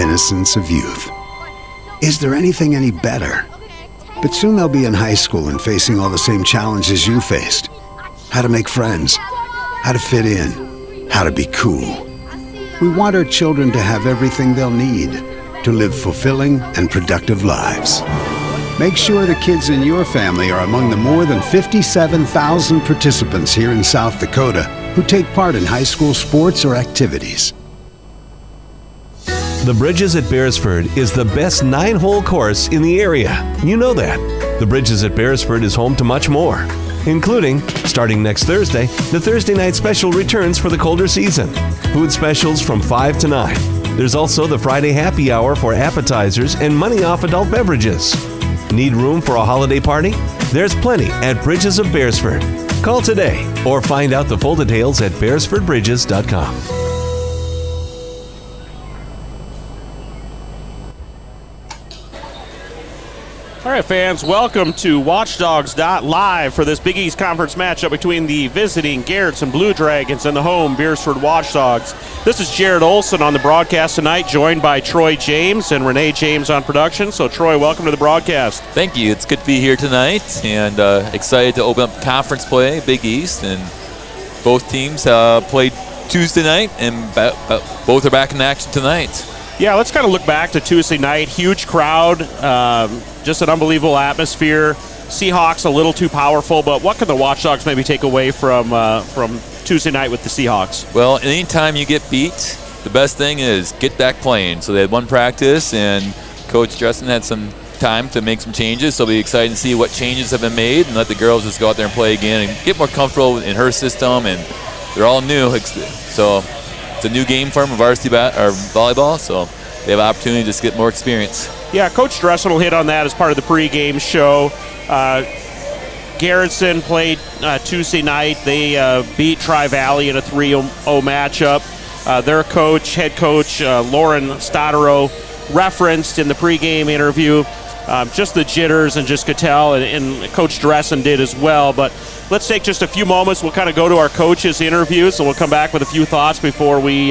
innocence of youth. Is there anything any better? But soon they'll be in high school and facing all the same challenges you faced. How to make friends, how to fit in, how to be cool. We want our children to have everything they'll need to live fulfilling and productive lives. Make sure the kids in your family are among the more than 57,000 participants here in South Dakota who take part in high school sports or activities. The Bridges at Beresford is the best 9-hole course in the area. You know that. The Bridges at Beresford is home to much more, including, starting next Thursday, the Thursday night special returns for the colder season. Food specials from 5 to 9. There's also the Friday happy hour for appetizers and money off adult beverages. Need room for a holiday party? There's plenty at Bridges of Beresford. Call today or find out the full details at beresfordbridges.com. All right, fans, welcome to Watchdogs Live for this Big East Conference matchup between the visiting Garrettson Blue Dragons and the home Beresford Watchdogs. This is Jared Olson on the broadcast tonight, joined by Troy James and Renee James on production. So, Troy, welcome to the broadcast. Thank you. It's good to be here tonight, and excited to open up conference play, Big East, and both teams played Tuesday night, and both are back in action tonight. Yeah, let's kind of look back to Tuesday night. Huge crowd, just an unbelievable atmosphere. Seahawks a little too powerful, but what can the Watchdogs maybe take away from Tuesday night with the Seahawks? Well, anytime you get beat, the best thing is get back playing. So they had one practice, and Coach Dressen had some time to make some changes. So it'll be exciting to see what changes have been made and let the girls just go out there and play again and get more comfortable in her system. And they're all new, so it's a new game for them, varsity volleyball, so they have an opportunity to just get more experience. Yeah, Coach Dressen will hit on that as part of the pregame show. Garrettson played Tuesday night. They beat Tri-Valley in a 3-0 matchup. Their coach, head coach Lauren Stotterow, referenced in the pregame interview just the jitters, and just could tell, and Coach Dressen did as well. But let's take just a few moments. We'll kind of go to our coaches' interviews, and we'll come back with a few thoughts before we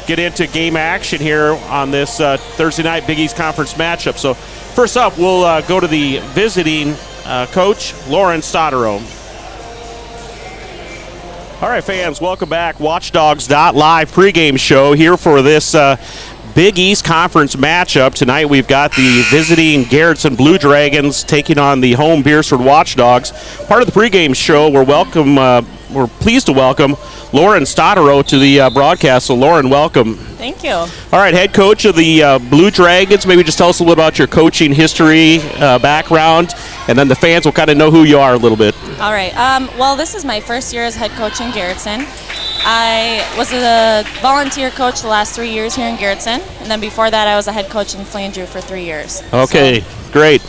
get into game action here on this Thursday night Big East Conference matchup. So first up, we'll go to the visiting coach, Lauren Stotterow. All right, fans, welcome back. Watchdogs Live pregame show here for this Big East Conference matchup. Tonight we've got the visiting Garrettson Blue Dragons taking on the home Beresford Watchdogs. Part of the pregame show, we're pleased to welcome Lauren Stotterow to the broadcast. So, Lauren, welcome. Thank you. All right, head coach of the Blue Dragons. Maybe just tell us a little about your coaching history, background, and then the fans will kind of know who you are a little bit. All right. Well, this is my first year as head coach in Garrettson. I was a volunteer coach the last 3 years here in Garrettson, and then before that I was a head coach in Flandreau for 3 years. Okay, so, great.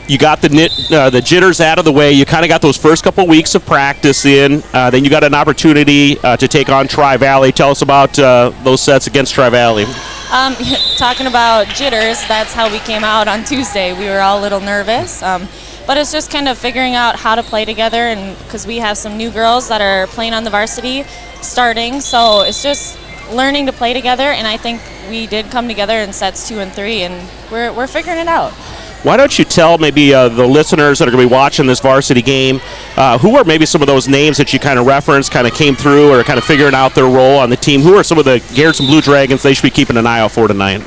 You got the jitters out of the way. You kind of got those first couple weeks of practice in. Then you got an opportunity to take on Tri-Valley. Tell us about those sets against Tri-Valley. Talking about jitters, that's how we came out on Tuesday. We were all a little nervous. But it's just kind of figuring out how to play together, and because we have some new girls that are playing on the varsity starting, so it's just learning to play together, and I think we did come together in sets 2 and 3, and we're figuring it out. Why don't you tell maybe the listeners that are going to be watching this varsity game, who are maybe some of those names that you kind of referenced, kind of came through, or kind of figuring out their role on the team? Who are some of the Garrettson Blue Dragons they should be keeping an eye out for tonight?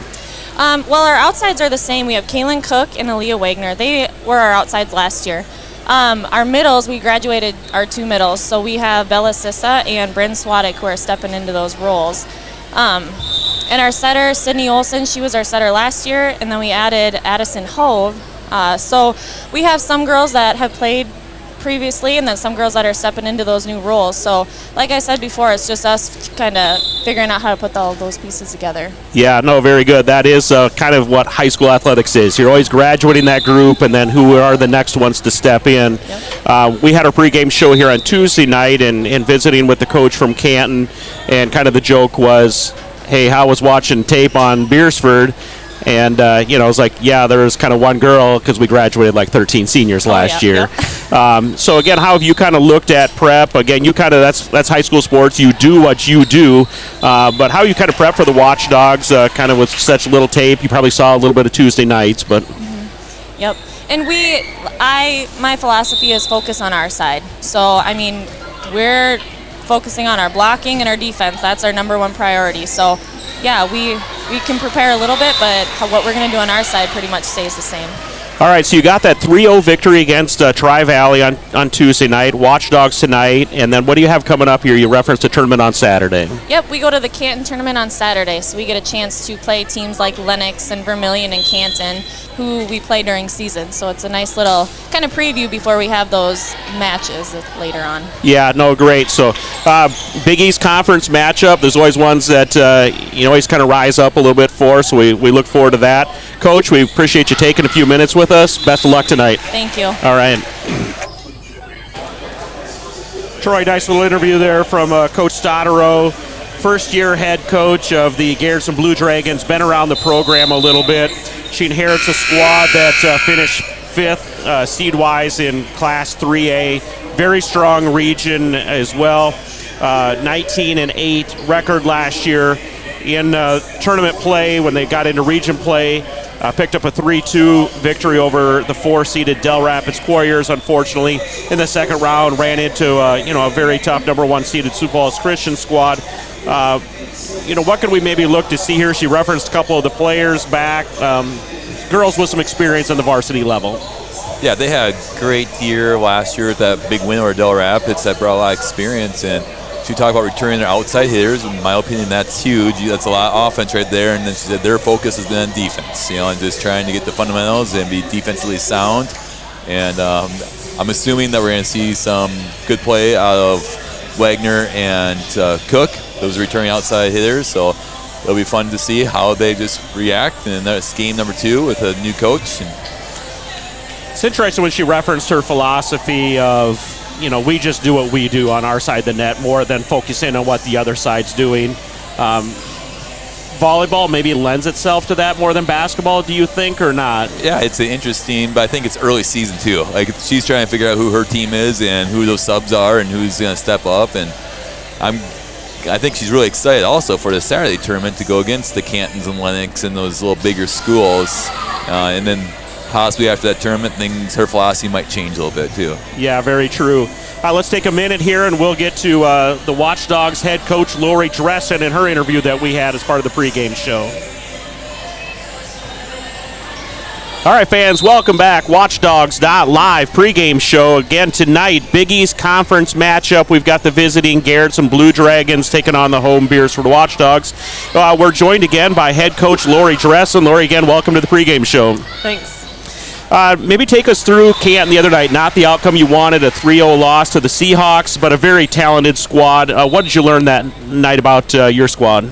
Well, our outsides are the same. We have Kaylin Cook and Aaliyah Wagner. They were our outsides last year. Our middles, we graduated our 2 middles. So we have Bella Sissa and Bryn Swadek who are stepping into those roles. And our setter, Sydney Olson, she was our setter last year. And then we added Addison Hove. So we have some girls that have played previously, and then some girls that are stepping into those new roles. So like I said before, it's just us kind of figuring out how to put all those pieces together. Yeah, no, very good. That is kind of what high school athletics is. You're always graduating that group, and then who are the next ones to step in. Yep. We had our pregame show here on Tuesday night and visiting with the coach from Canton, and kind of the joke was, hey, how was watching tape on Beresford? And, it was like, there was kind of one girl because we graduated like 13 seniors last year. So, again, how have you kind of looked at prep? Again, you kind of, that's high school sports. You do what you do. But how you kind of prep for the Watchdogs, kind of with such little tape? You probably saw a little bit of Tuesday nights, but. Mm-hmm. Yep. And my philosophy is focus on our side. So, I mean, we're focusing on our blocking and our defense. That's our number one priority. So, yeah, we can prepare a little bit, but what we're going to do on our side pretty much stays the same. All right, so you got that 3-0 victory against Tri-Valley on Tuesday night, Watchdogs tonight, and then what do you have coming up here? You referenced a tournament on Saturday. Yep, we go to the Canton tournament on Saturday, so we get a chance to play teams like Lennox and Vermilion and Canton, who we play during season. So it's a nice little kind of preview before we have those matches later on. Yeah, no, great. So Big East Conference matchup, there's always ones that always kind of rise up a little bit for, so we look forward to that. Coach, we appreciate you taking a few minutes with us. Best of luck tonight. Thank you. All right. Troy, nice little interview there from Coach Stodero, first-year head coach of the Garrison Blue Dragons, been around the program a little bit. She inherits a squad that finished fifth seed-wise in Class 3A. Very strong region as well. 19-8 record last year. In tournament play, when they got into region play, picked up a 3-2 victory over the 4-seeded Del Rapids Warriors. Unfortunately, in the second round, ran into a very tough number 1-seeded Sioux Falls Christian squad. What could we maybe look to see here? She referenced a couple of the players back, girls with some experience on the varsity level. Yeah, they had a great year last year with that big win over Del Rapids that brought a lot of experience. And she talked about returning their outside hitters. In my opinion, that's huge. That's a lot of offense right there. And then she said their focus has been on defense, and just trying to get the fundamentals and be defensively sound. And I'm assuming that we're going to see some good play out of Wagner and Cook, those returning outside hitters. So it'll be fun to see how they just react. And that's game number 2 with a new coach. It's interesting when she referenced her philosophy of, we just do what we do on our side of the net more than focusing on what the other side's doing. Volleyball maybe lends itself to that more than basketball, do you think, or not? Yeah, it's interesting, but I think it's early season too. Like, she's trying to figure out who her team is and who those subs are and who's going to step up. And I think she's really excited also for the Saturday tournament to go against the Cantons and Lennox and those little bigger schools. And then possibly after that tournament, her philosophy might change a little bit too. Yeah, very true. Let's take a minute here and we'll get to the Watchdogs head coach Lori Dressen and her interview that we had as part of the pregame show. All right, fans, welcome back. Watchdogs live pregame show again tonight. Big East Conference matchup. We've got the visiting Garrison Blue Dragons taking on the home Beersford Watchdogs. We're joined again by head coach Lori Dressen. Lori, again, welcome to the pregame show. Thanks. Maybe take us through Canton the other night. Not the outcome you wanted, a 3-0 loss to the Seahawks, but a very talented squad. What did you learn that night about your squad?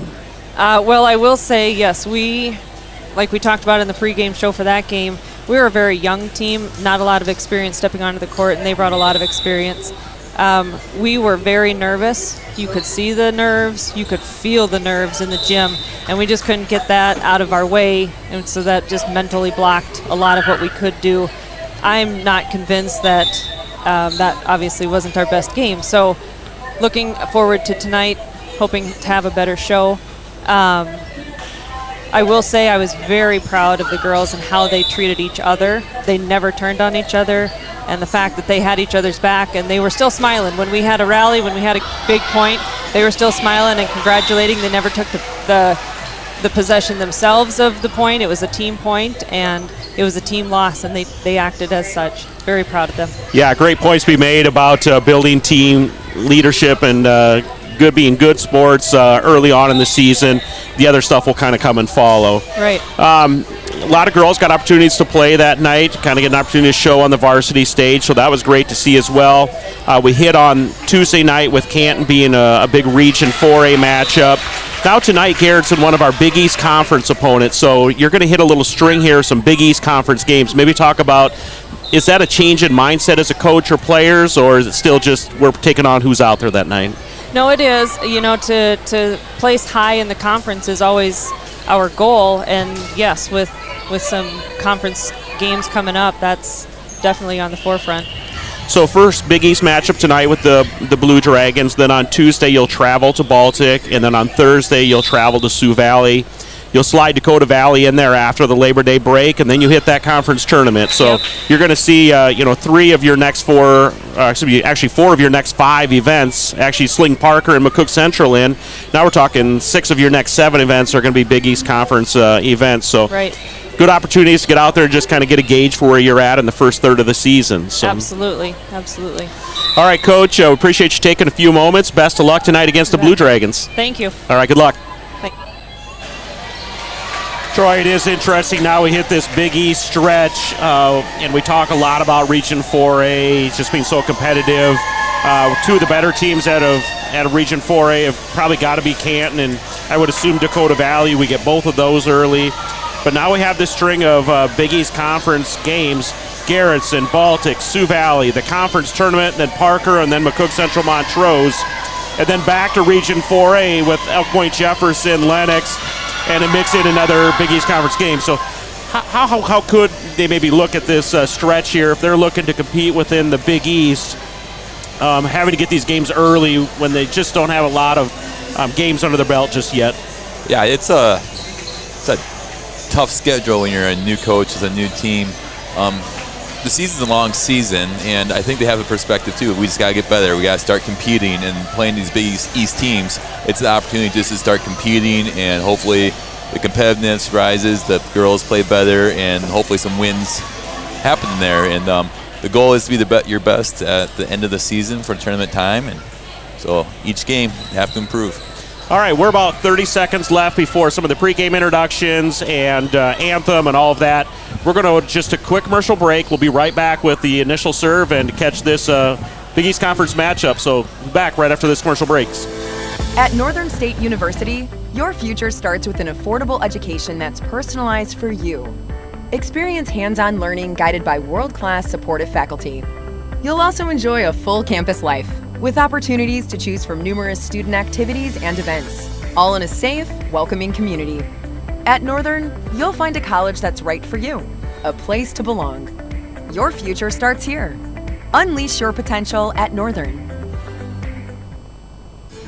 Well, I will say, yes, like we talked about in the pregame show for that game, we were a very young team, not a lot of experience stepping onto the court, and they brought a lot of experience. We were very nervous. You could see the nerves, you could feel the nerves in the gym, and we just couldn't get that out of our way, and so that just mentally blocked a lot of what we could do. I'm not convinced that that obviously wasn't our best game. So looking forward to tonight, hoping to have a better show. I will say I was very proud of the girls and how they treated each other. They never turned on each other, and the fact that they had each other's back, and they were still smiling. When we had a rally, when we had a big point, they were still smiling and congratulating. They never took the possession themselves of the point. It was a team point, and it was a team loss, and they acted as such. Very proud of them. Yeah, great points to be made about building team leadership and being good sports early on in the season. The other stuff will kind of come and follow. Right. A lot of girls got opportunities to play that night, kind of get an opportunity to show on the varsity stage, so that was great to see as well. We hit on Tuesday night with Canton being a big Region 4A matchup. Now tonight, Garrettson, one of our Big East Conference opponents, so you're going to hit a little string here, some Big East Conference games. Maybe talk about, is that a change in mindset as a coach or players, or is it still just we're taking on who's out there that night? No, it is. To place high in the conference is always our goal. And yes, with some conference games coming up, that's definitely on the forefront. So first Big East matchup tonight with the Blue Dragons. Then on Tuesday you'll travel to Baltic, and then on Thursday you'll travel to Sioux Valley. You'll slide Dakota Valley in there after the Labor Day break, and then you hit that conference tournament. So Yep. you're going to see, 3 of your next 4, actually 4 of your next 5 events. Actually, Sling Parker and McCook Central in. Now we're talking 6 of your next 7 events are going to be Big East Conference events. So Right. good opportunities to get out there and just kind of get a gauge for where you're at in the first third of the season. So. Absolutely. All right, Coach, we appreciate you taking a few moments. Best of luck tonight against the Blue Dragons. Thank you. All right, good luck. Thank- Troy, it is interesting. Now we hit this Big East stretch, and we talk a lot about Region 4A just being so competitive. 2 of the better teams out of Region 4A have probably got to be Canton, and I would assume Dakota Valley. We get both of those early. But now we have this string of Big East Conference games. Garrettson, Baltic, Sioux Valley, the conference tournament, and then Parker, and then McCook Central Montrose. And then back to Region 4A with Elk Point Jefferson, Lennox, and then mix in another Big East Conference game. So how could they maybe look at this stretch here if they're looking to compete within the Big East, having to get these games early when they just don't have a lot of games under their belt just yet? Yeah, it's a tough schedule when you're a new coach with a new team. The season's a long season, and I think they have a perspective too. We just got to get better. We got to start competing and playing these Big East teams. It's the opportunity just to start competing, and hopefully the competitiveness rises, the girls play better, and hopefully some wins happen there. And the goal is to be your best at the end of the season for tournament time, and so each game you have to improve. All right, we're about 30 seconds left before some of the pregame introductions and anthem and all of that. We're going to just a quick commercial break. We'll be right back with the initial serve and catch this Big East Conference matchup. So back right after this commercial breaks. At Northern State University, your future starts with an affordable education that's personalized for you. Experience hands-on learning guided by world-class supportive faculty. You'll also enjoy a full campus life, with opportunities to choose from numerous student activities and events, all in a safe, welcoming community. At Northern, you'll find a college that's right for you, a place to belong. Your future starts here. Unleash your potential at Northern.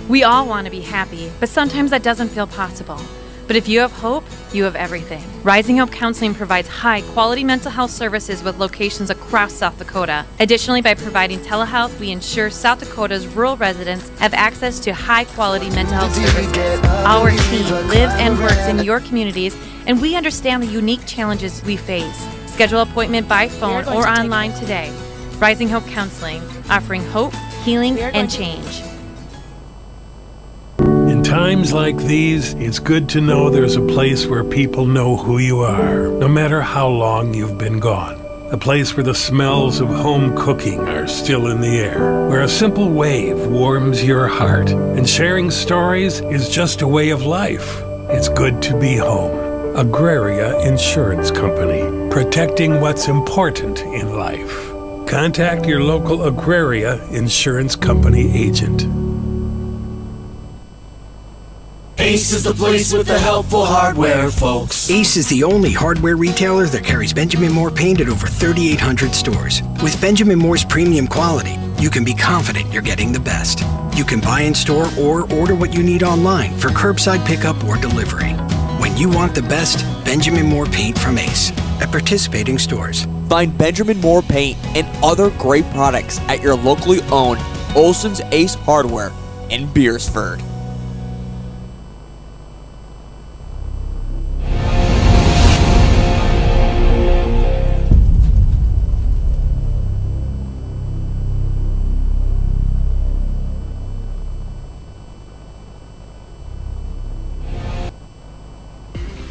We all want to be happy, but sometimes that doesn't feel possible. But if you have hope, you have everything. Rising Hope Counseling provides high-quality mental health services with locations across South Dakota. Additionally, by providing telehealth, we ensure South Dakota's rural residents have access to high-quality mental health services. Our team lives and works in your communities, and we understand the unique challenges we face. Schedule an appointment by phone or online today. Rising Hope Counseling, offering hope, healing, and change. In times like these, it's good to know there's a place where people know who you are, no matter how long you've been gone. A place where the smells of home cooking are still in the air, where a simple wave warms your heart, and sharing stories is just a way of life. It's good to be home. Agraria Insurance Company, protecting what's important in life. Contact your local Agraria Insurance Company agent. Ace is the place with the helpful hardware, folks. Ace is the only hardware retailer that carries Benjamin Moore paint at over 3,800 stores. With Benjamin Moore's premium quality, you can be confident you're getting the best. You can buy in store or order what you need online for curbside pickup or delivery. When you want the best, Benjamin Moore paint from Ace at participating stores. Find Benjamin Moore paint and other great products at your locally owned Olson's Ace Hardware in Beersford.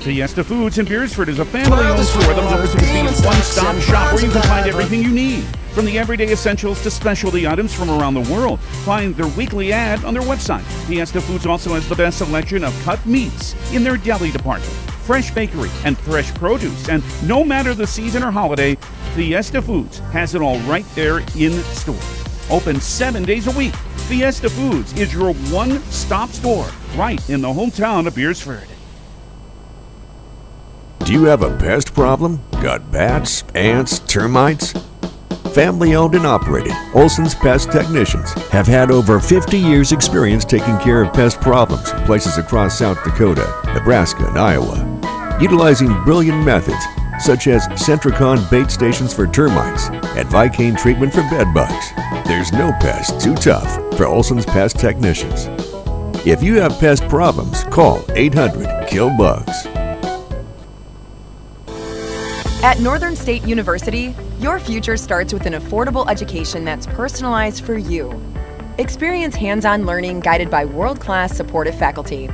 Fiesta Foods in Beersford is a family-owned store that offers a convenient one-stop shop where you can find everything you need, from the everyday essentials to specialty items from around the world. Find their weekly ad on their website. Fiesta Foods also has the best selection of cut meats in their deli department, fresh bakery, and fresh produce. And no matter the season or holiday, Fiesta Foods has it all right there in store. Open 7 days a week. Fiesta Foods is your one-stop store right in the hometown of Beersford. Do you have a pest problem? Got bats, ants, termites? Family-owned and operated, Olson's Pest Technicians have had over 50 years' experience taking care of pest problems in places across South Dakota, Nebraska, and Iowa. Utilizing brilliant methods such as Centricon bait stations for termites and Vicane treatment for bed bugs. There's no pest too tough for Olson's Pest Technicians. If you have pest problems, call 800-KILL-BUGS. At Northern State University, your future starts with an affordable education that's personalized for you. Experience hands-on learning guided by world-class supportive faculty.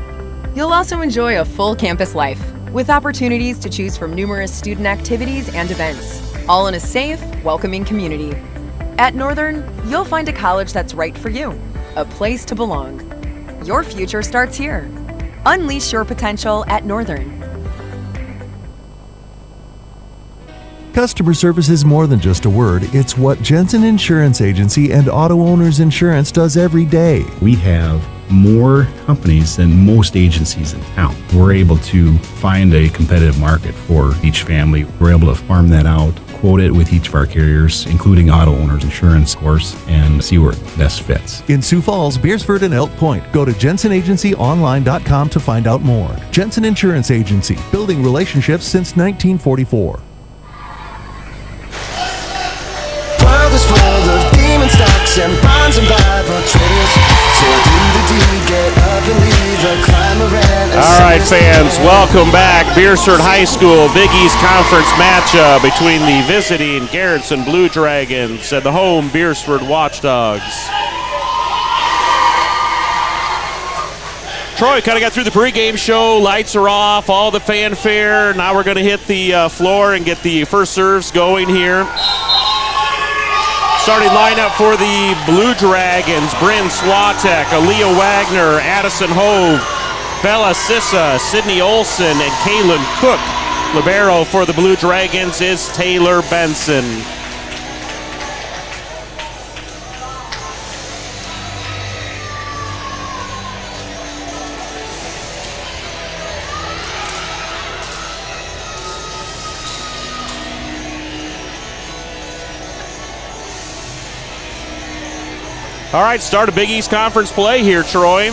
You'll also enjoy a full campus life with opportunities to choose from numerous student activities and events, all in a safe, welcoming community. At Northern, you'll find a college that's right for you, a place to belong. Your future starts here. Unleash your potential at Northern. Customer service is more than just a word. It's what Jensen Insurance Agency and Auto Owners Insurance does every day. We have more companies than most agencies in town. We're able to find a competitive market for each family. We're able to farm that out, quote it with each of our carriers, including Auto Owners Insurance, of course, and see where it best fits. In Sioux Falls, Beersford, and Elk Point, go to jensenagencyonline.com to find out more. Jensen Insurance Agency, building relationships since 1944. Is full of demon stocks and bonds and Bible traders. So do the deed, get up and leave a climb around. All right, fans, welcome back. Beersford High School Big East Conference matchup between the visiting Garrettson Blue Dragons and the home Beersford Watchdogs. Troy kind of got through the pregame show. Lights are off, all the fanfare. Now we're going to hit the floor and get the first serves going here. Starting lineup for the Blue Dragons: Bryn Swatek, Aaliyah Wagner, Addison Hove, Bella Sissa, Sydney Olson, and Kaylin Cook. Libero for the Blue Dragons is Taylor Benson. All right, start a Big East Conference play here, Troy.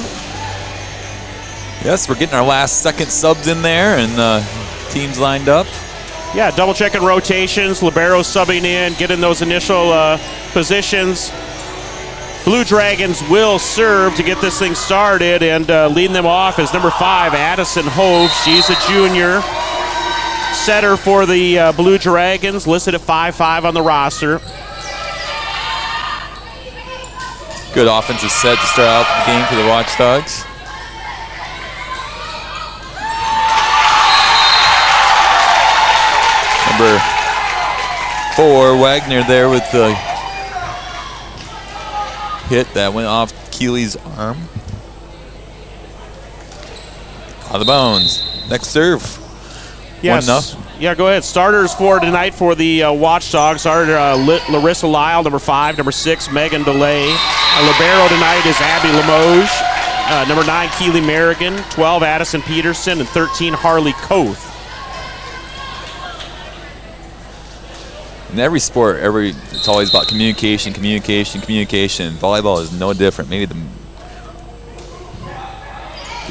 Yes, we're getting our last second subs in there and teams lined up. Yeah, double checking rotations. Libero subbing in, getting those initial positions. Blue Dragons will serve to get this thing started, and leading them off is number 5, Addison Hove. She's a junior. Setter for the Blue Dragons, listed at 5'5" on the roster. Good offensive set to start out the game for the Watchdogs. Number 4, Wagner there with the hit that went off Keeley's arm. Out of the bounds. Next serve. Yes. 1-0. Yeah, go ahead. Starters for tonight for the Watchdogs are Larissa Lyle, number 5, number 6, Megan DeLay. Libero tonight is Abby Limoges. Number 9, Keely Merrigan. 12, Addison Peterson. And 13, Harley Koth. In every sport, it's always about communication. Volleyball is no different. Maybe the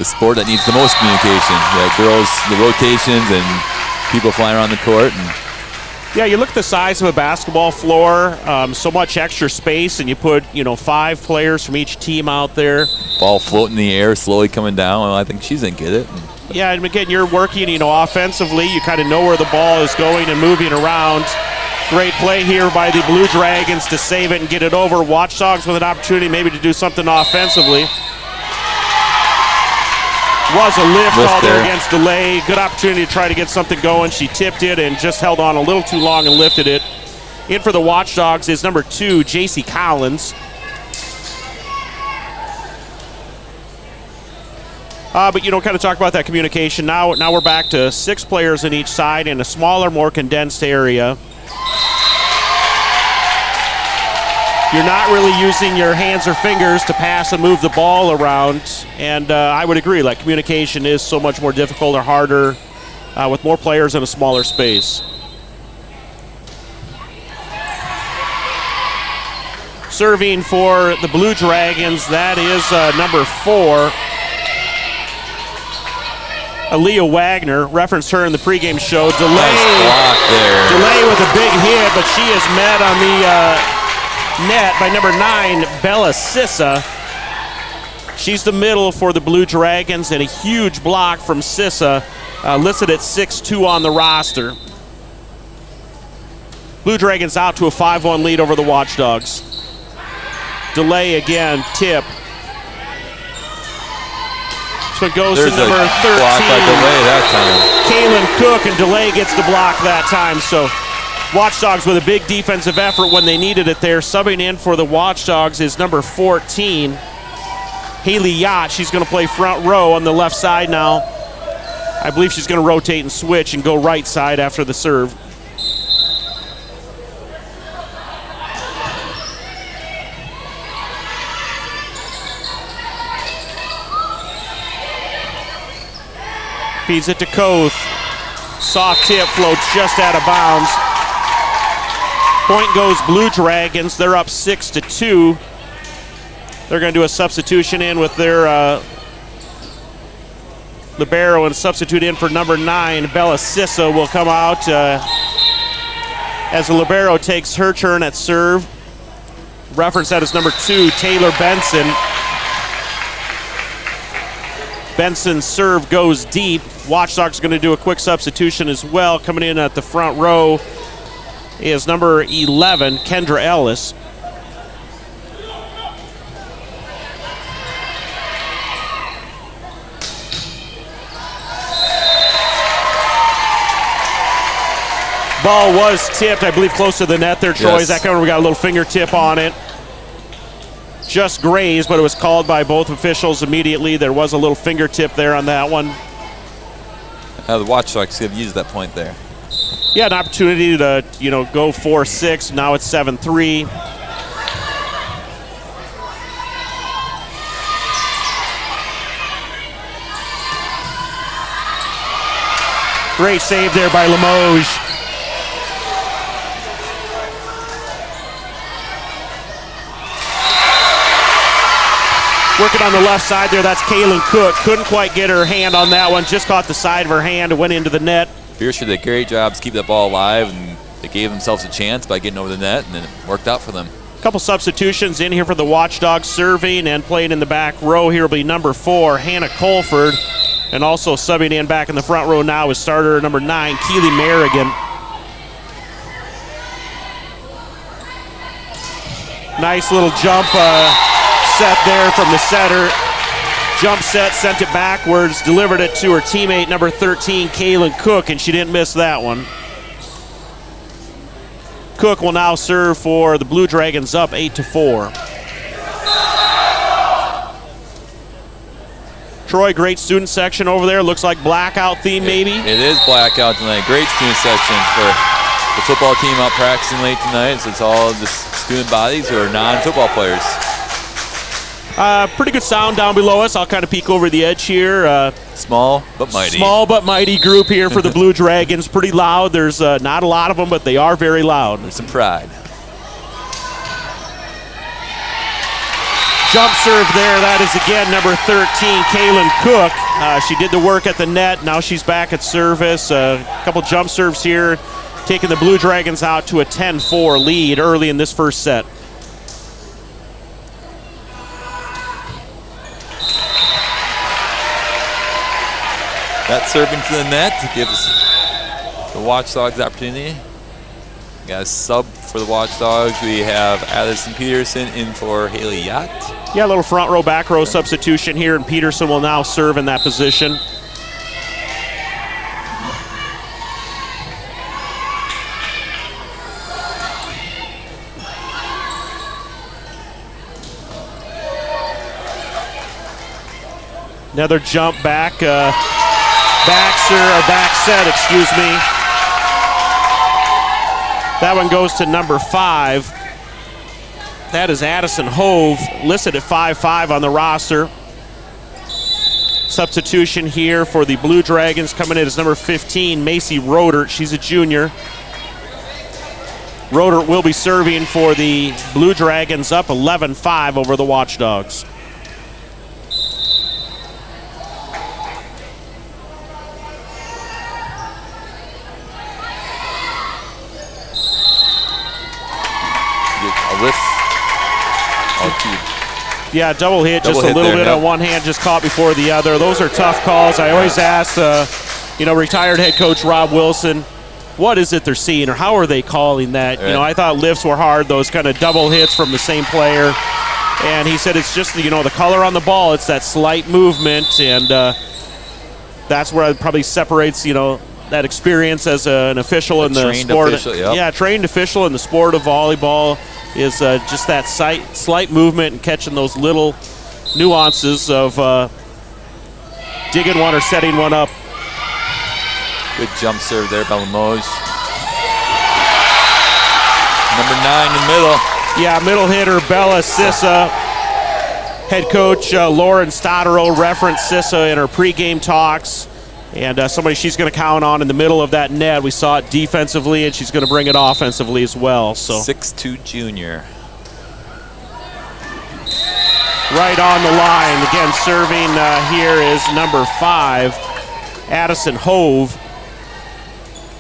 sport that needs the most communication. Yeah, girls, the rotations and people flying around the court. And yeah, you look at the size of a basketball floor, so much extra space, and you put 5 players from each team out there. Ball floating in the air, slowly coming down. Well, I think she's gonna get it. Yeah, and again, you're working, offensively. You kind of know where the ball is going and moving around. Great play here by the Blue Dragons to save it and get it over. Watchdogs with an opportunity maybe to do something offensively. Was a lift called there against DeLay. Good opportunity to try to get something going. She tipped it and just held on a little too long and lifted it. In for the Watchdogs is number 2, J.C. Collins. But kind of talk about that communication. Now we're back to 6 players on each side in a smaller, more condensed area. You're not really using your hands or fingers to pass and move the ball around. And I would agree, communication is so much more difficult or harder with more players in a smaller space. Serving for the Blue Dragons, that is number 4, Aaliyah Wagner. Referenced her in the pregame show. Delay with a big hit, but she is met on the net by number 9, Bella Sissa. She's the middle for the Blue Dragons, and a huge block from Sissa, listed at 6'2" on the roster. Blue Dragons out to a 5-1 lead over the Watchdogs. Delay again, tip. This one goes There's to number 13. Block by Delay that time. Kaylin Cook, and Delay gets the block that time. So Watchdogs with a big defensive effort when they needed it there. Subbing in for the Watchdogs is number 14, Haley Yacht. She's going to play front row on the left side now. I believe she's going to rotate and switch and go right side after the serve. Feeds it to Koth. Soft tip, flow just out of bounds. Point goes Blue Dragons. They're up 6-2. They're going to do a substitution in with their libero and substitute in for number 9. Bella Sissa will come out as the libero takes her turn at serve. Reference that as number 2, Taylor Benson. Benson's serve goes deep. Watchdogs are going to do a quick substitution as well. Coming in at the front row is number 11, Kendra Ellis. Ball was tipped, I believe, close to the net there, Troy. Yes. Is that coming? We got a little fingertip on it. Just grazed, but it was called by both officials immediately. There was a little fingertip there on that one. The Watchdogs have used that point there. Yeah, an opportunity to, go 4-6. Now it's 7-3. Great save there by Limoges. Working on the left side there, that's Kaylin Cook. Couldn't quite get her hand on that one. Just caught the side of her hand and went into the net. Beershire did a great job to keep that ball alive, and they gave themselves a chance by getting over the net, and then it worked out for them. A couple substitutions in here for the Watchdogs. Serving and playing in the back row here will be number 4, Hannah Colford. And also subbing in back in the front row now is starter number 9, Keely Merrigan. Nice little jump set there from the setter. Jump set, sent it backwards, delivered it to her teammate, number 13, Kaylin Cook, and she didn't miss that one. Cook will now serve for the Blue Dragons, up 8-4. Troy, great student section over there. Looks like blackout theme, maybe. It is blackout tonight. Great student section for the football team out practicing late tonight. So it's all just student bodies who are non-football players. Pretty good sound down below us. I'll kind of peek over the edge here. Small but mighty. Small but mighty group here for the Blue Dragons. Pretty loud. There's not a lot of them, but they are very loud. There's some pride. Jump serve there. That is again number 13, Kaylin Cook. She did the work at the net. Now she's back at service. A couple jump serves here, taking the Blue Dragons out to a 10-4 lead early in this first set. That serving to the net gives the Watchdogs the opportunity. We got a sub for the Watchdogs. We have Addison Peterson in for Haley Yacht. Yeah, a little front row, back row substitution here, and Peterson will now serve in that position. Another jump back, back set, excuse me. That one goes to number 5. That is Addison Hove, listed at 5'5" on the roster. Substitution here for the Blue Dragons coming in as number 15, Macy Rodert. She's a junior. Rodert will be serving for the Blue Dragons, up 11-5 over the Watchdogs. A whiff. Yeah, double hit, just a little bit on one hand, just caught before the other. Those are tough calls. I always ask, retired head coach Rob Wilson, what is it they're seeing, or how are they calling that? Right. I thought lifts were hard, those kind of double hits from the same player. And he said it's just, the color on the ball. It's that slight movement, and that's where it probably separates, that experience as an official in the sport. Official, yep. Yeah, trained official in the sport of volleyball is just that slight movement and catching those little nuances of digging one or setting one up. Good jump serve there by Limoges. Number 9 in the middle. Yeah, middle hitter Bella Sissa. Head coach Lauren Stotero referenced Sissa in her pregame talks. And somebody she's going to count on in the middle of that net. We saw it defensively, and she's going to bring it offensively as well. So 6'2" junior. Right on the line. Again, serving here is number 5, Addison Hove.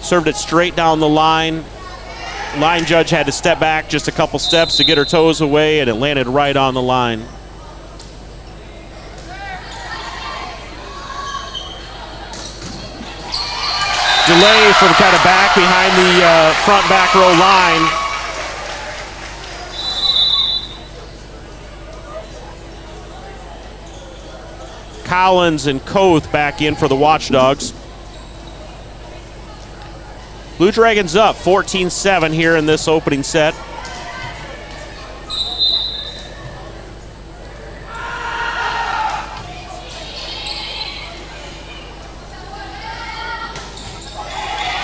Served it straight down the line. Line judge had to step back just a couple steps to get her toes away, and it landed right on the line. Delay from kind of back behind the front back row line. Collins and Koth back in for the Watchdogs. Blue Dragons up 14-7 here in this opening set.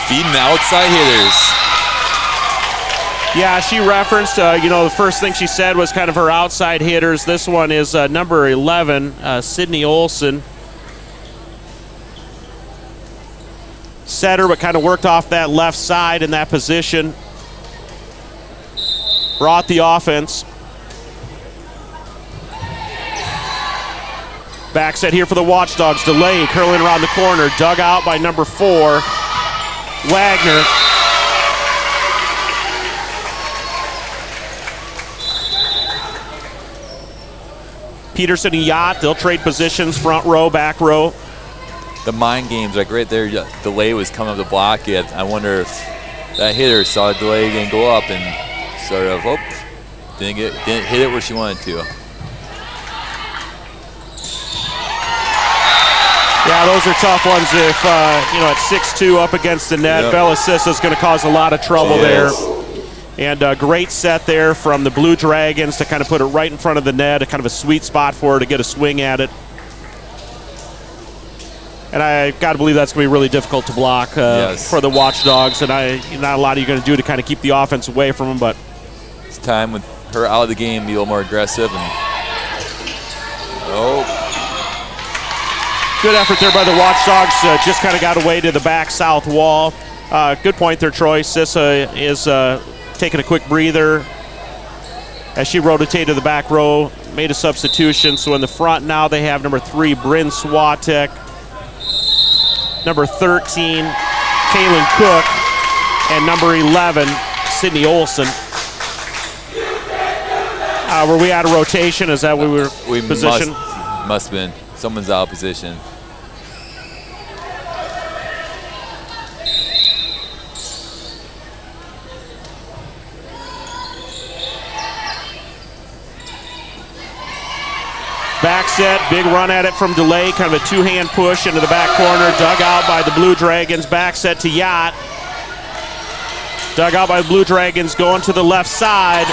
Feeding the outside hitters. Yeah, she referenced, the first thing she said was kind of her outside hitters. This one is number 11, Sydney Olson. Setter, but kind of worked off that left side in that position. Brought the offense. Back set here for the Watchdogs. Delay curling around the corner. Dug out by number 4, Wagner. Peterson and Yacht, they'll trade positions, front row, back row. The mind games, like right there, Delay was coming up the block. Yet I wonder if that hitter saw Delay again go up and sort of, didn't hit it where she wanted to. Yeah, those are tough ones. If at 6'2" up against the net, Bella Sissa's going to cause a lot of trouble there. And a great set there from the Blue Dragons to kind of put it right in front of the net, a kind of a sweet spot for her to get a swing at it. And I got to believe that's going to be really difficult to block for the Watchdogs. And not a lot you're going to do to kind of keep the offense away from them. But it's time with her out of the game, be a little more aggressive. And good effort there by the Watchdogs. Just kind of got away to the back south wall. Good point there, Troy. Sissa is taking a quick breather as she rotated to the back row, made a substitution. So in the front now they have number 3, Bryn Swatek, number 13, Kaylin Cook, and number 11, Sydney Olson. Were we out of rotation? Is that we were positioned? Must have been. Someone's out of position. Back set, big run at it from Delay, kind of a two-hand push into the back corner, dug out by the Blue Dragons. Back set to Yacht. Dug out by the Blue Dragons, going to the left side,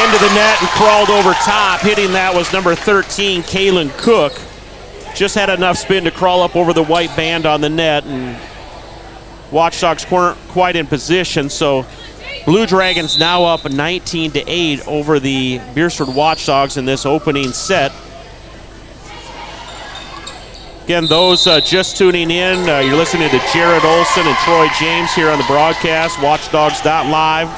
into the net and crawled over top. Hitting that was number 13, Kaylin Cook. Just had enough spin to crawl up over the white band on the net, and Watchdogs weren't quite in position, so Blue Dragons now up 19-8 over the Beersford Watchdogs in this opening set. Again, those just tuning in, you're listening to Jared Olson and Troy James here on the broadcast, Watchdogs.live.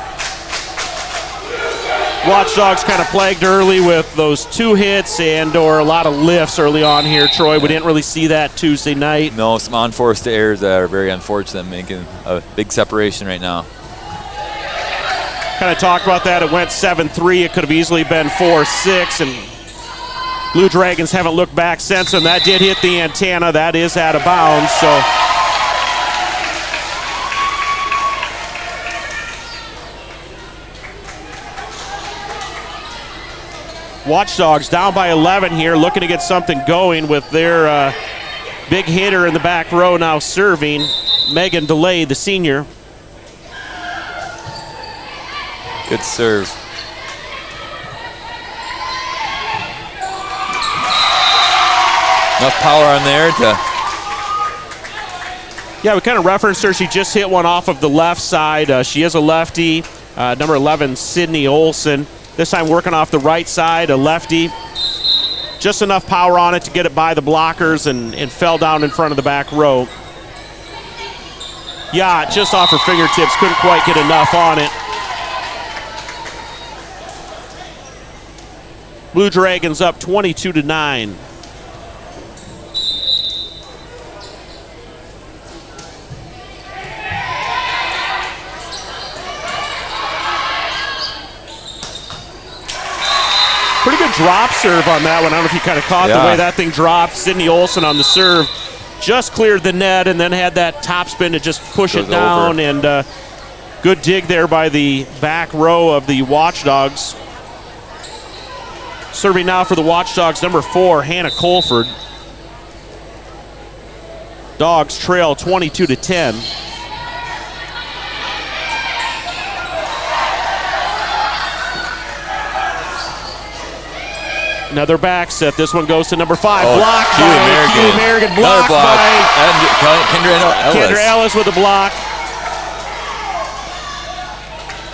Watchdogs kind of plagued early with those 2 hits and or a lot of lifts early on here. Troy, we didn't really see that Tuesday night. No, some unforced errors that are very unfortunate, making a big separation right now. Kind of talked about that. It went 7-3. It could have easily been 4-6, and Blue Dragons haven't looked back since, and that did hit the antenna. That is out of bounds, so Watchdogs down by 11 here, looking to get something going with their big hitter in the back row now serving, Megan DeLay, the senior. Good serve. Enough power on there to... Yeah, we kind of referenced her. She just hit one off of the left side. She is a lefty. Number 11, Sydney Olson. This time working off the right side, a lefty. Just enough power on it to get it by the blockers and fell down in front of the back row. Yeah, just off her fingertips. Couldn't quite get enough on it. Blue Dragons up 22-9. Pretty good drop serve on that one. I don't know if you kind of caught the way that thing dropped. Sydney Olson on the serve just cleared the net and then had that top spin to just push it down. And good dig there by the back row of the Watchdogs. Serving now for the Watchdogs, number 4, Hannah Colford. Dogs trail 22-10. Another back set. This one goes to number 5. Blocked by Q American. Blocked by Kendra Ellis with a block.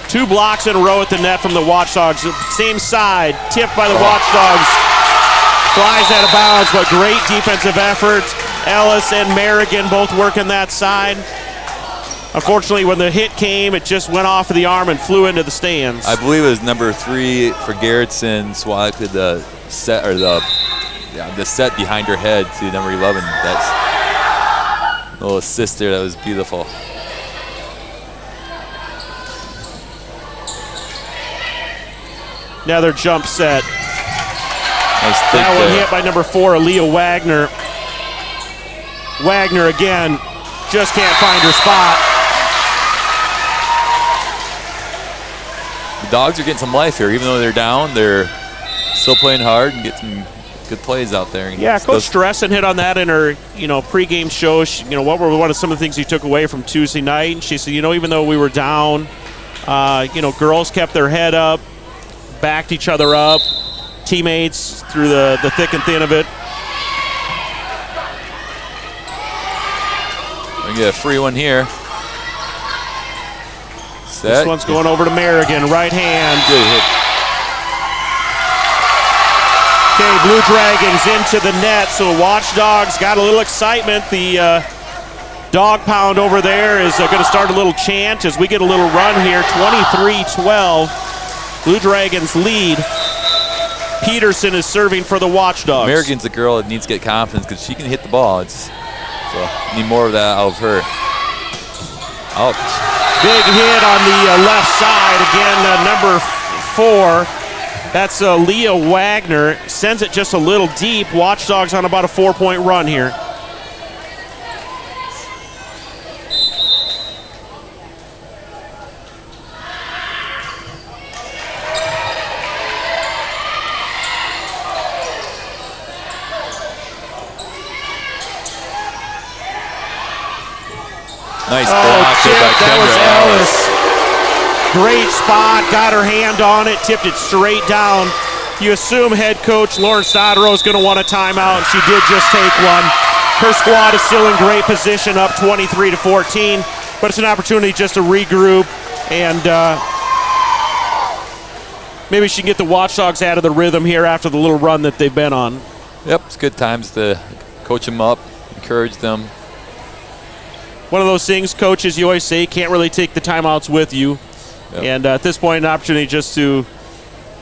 2 blocks in a row at the net from the Watchdogs. Same side. Tipped by the Watchdogs. Flies out of bounds, but great defensive effort. Ellis and Merrigan both working that side. Unfortunately, when the hit came, it just went off of the arm and flew into the stands. I believe it was number 3 for Garrettson. Swat did the set or the set behind her head to number 11. That's a little assist there. That was beautiful. Another jump set. Nice that one hit by number 4, Aaliyah Wagner. Wagner again, just can't find her spot. The Dogs are getting some life here. Even though they're down, they're still playing hard and get some good plays out there. Yeah, Coach Stressen hit on that in her, pregame show. She, what were one of some of the things you took away from Tuesday night? And she said, even though we were down, girls kept their head up, backed each other up, teammates through the thick and thin of it. We get a free one here. Set. This one's going over to Merrigan, right hand. Good hit. Okay, Blue Dragons into the net, so Watchdogs got a little excitement. The dog pound over there is going to start a little chant as we get a little run here. 23-12. Blue Dragons lead. Peterson is serving for the Watchdogs. Merrigan's a girl that needs to get confidence because she can hit the ball. So need more of that out of her. Ouch. Big hit on the left side. Again, number 4. That's Leah Wagner. Sends it just a little deep. Watchdogs on about a 4-point run here. Nice block by that was Kendra Ellis. Great spot, got her hand on it, tipped it straight down. You assume head coach Lauren Stodero is going to want a timeout, and she did just take one. Her squad is still in great position, up 23-14, but it's an opportunity just to regroup and maybe she can get the Watchdogs out of the rhythm here after the little run that they've been on. Yep, it's good times to coach them up. encourage them. One of those things, coaches, you always say, you can't really take the timeouts with you. Yep. And at this point, an opportunity just to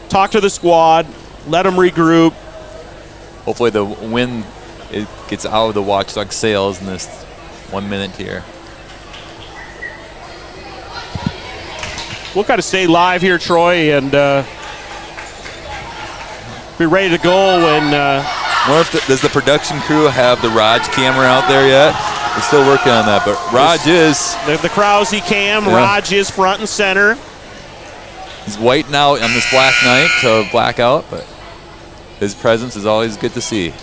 talk to the squad, let them regroup. Hopefully the wind gets out of the Watchdog sails in this 1 minute here. We'll kind of stay live here, Troy, and be ready to go when... does the production crew have the Raj camera out there yet? We're still working on that, but Raj is... The Krause cam, Yeah. Raj is front and center. He's whiting out on this black night to blackout, but his presence is always good to see.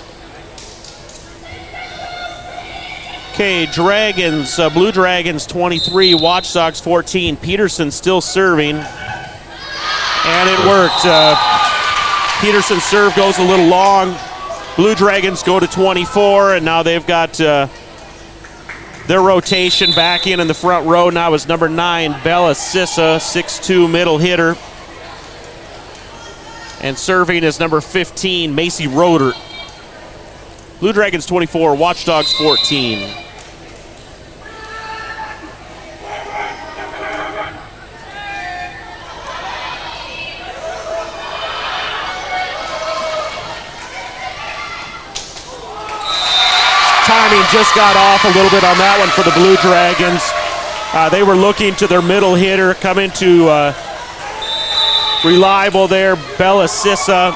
Okay, Dragons, Blue Dragons 23, Watchdogs 14. Peterson still serving, and it worked. Peterson's serve goes a little long. Blue Dragons go to 24, and now they've got their rotation back in the front row. Now is number 9, Bella Sissa, 6'2", middle hitter. And serving is number 15, Macy Roeder. Blue Dragons 24, Watchdogs 14. Timing just got off a little bit on that one for the Blue Dragons. They were looking to their middle hitter, coming to reliable there, Bella Sissa.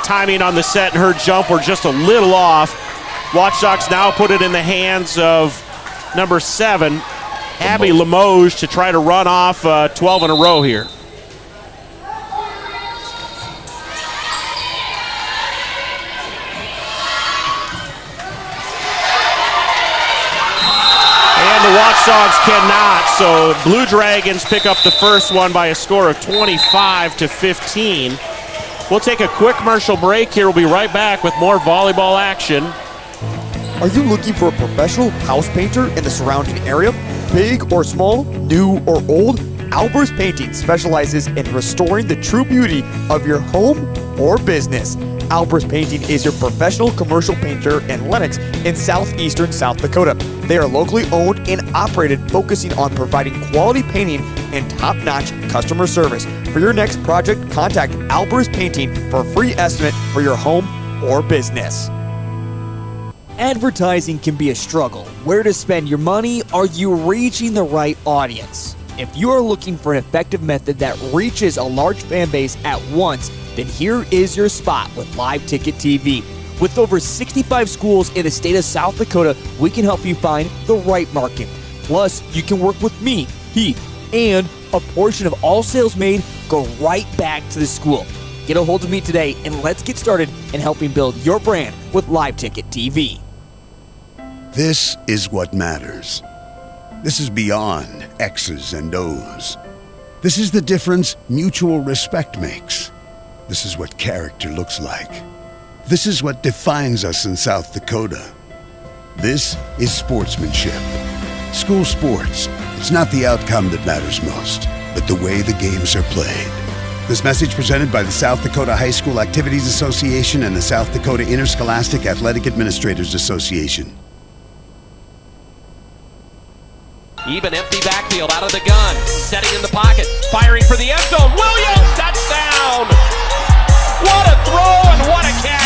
Timing on the set and her jump were just a little off. Watchdogs now put it in the hands of number 7, Abby Limoges, to try to run off 12 in a row here. The Watchdogs cannot, so Blue Dragons pick up the first one by a score of 25-15. We'll take a quick commercial break here. We'll be right back with more volleyball action. Are you looking for a professional house painter in the surrounding area? Big or small, new or old, Albers Painting specializes in restoring the true beauty of your home or business. Albers Painting is your professional commercial painter in Lenox in southeastern South Dakota. They are locally owned and operated, focusing on providing quality painting and top-notch customer service. For your next project, contact Albers Painting for a free estimate for your home or business. Advertising can be a struggle. Where to spend your money? Are you reaching the right audience? If you are looking for an effective method that reaches a large fan base at once, then here is your spot with Live Ticket TV. With over 65 schools in the state of South Dakota, we can help you find the right market. Plus, you can work with me, Heath, and a portion of all sales made go right back to the school. Get a hold of me today and let's get started in helping build your brand with Live Ticket TV. This is what matters. This is beyond X's and O's. This is the difference mutual respect makes. This is what character looks like. This is what defines us in South Dakota. This is sportsmanship. School sports, it's not the outcome that matters most, but the way the games are played. This message presented by the South Dakota High School Activities Association and the South Dakota Interscholastic Athletic Administrators Association. Even empty backfield, out of the gun, setting in the pocket, firing for the end zone. Williams, touchdown! What a throw and what a catch!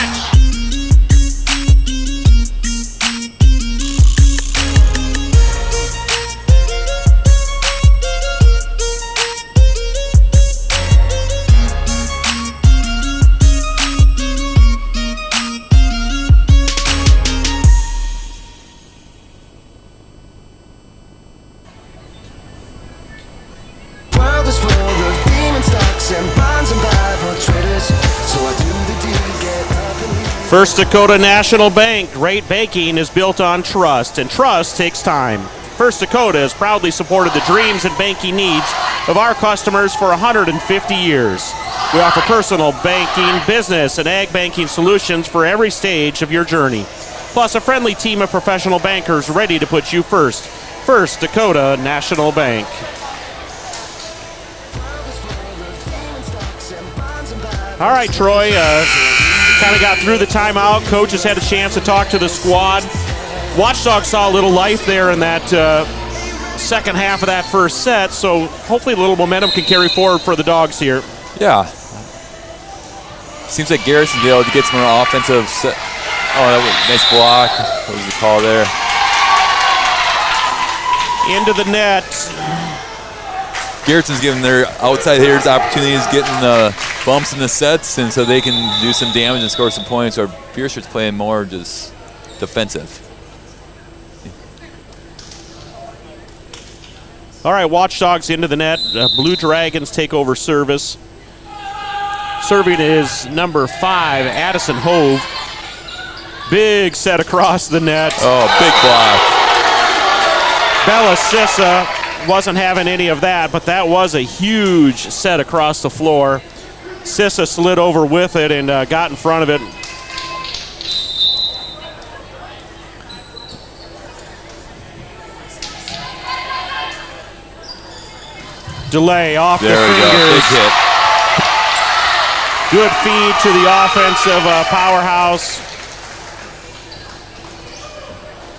World is full of demon stocks and bonds and Bible traders. So I do the deed, get up and leave. First Dakota National Bank. Great banking is built on trust, and trust takes time. First Dakota has proudly supported the dreams and banking needs of our customers for 150 years. We offer personal banking, business, and ag banking solutions for every stage of your journey. Plus a friendly team of professional bankers ready to put you first. First Dakota National Bank. All right, Troy, kind of got through the timeout. Coach has had a chance to talk to the squad. Watchdogs saw a little life there in that second half of that first set, so hopefully a little momentum can carry forward for the Dogs here. Yeah. Seems like Garrison's be able to get some more offensive set. Oh, that was a nice block. What was the call there? Into the net. Garrison's giving their outside hitters opportunities, getting bumps in the sets, and so they can do some damage and score some points, or Beershirt's playing more just defensive. All right, Watchdogs into the net. Blue Dragons take over service. Serving is number 5, Addison Hove. Big set across the net. Oh, big block. Bella Sissa wasn't having any of that, but that was a huge set across the floor. Sissa slid over with it and got in front of it. Delay off the fingers. There we go, big hit. Good feed to the offensive powerhouse.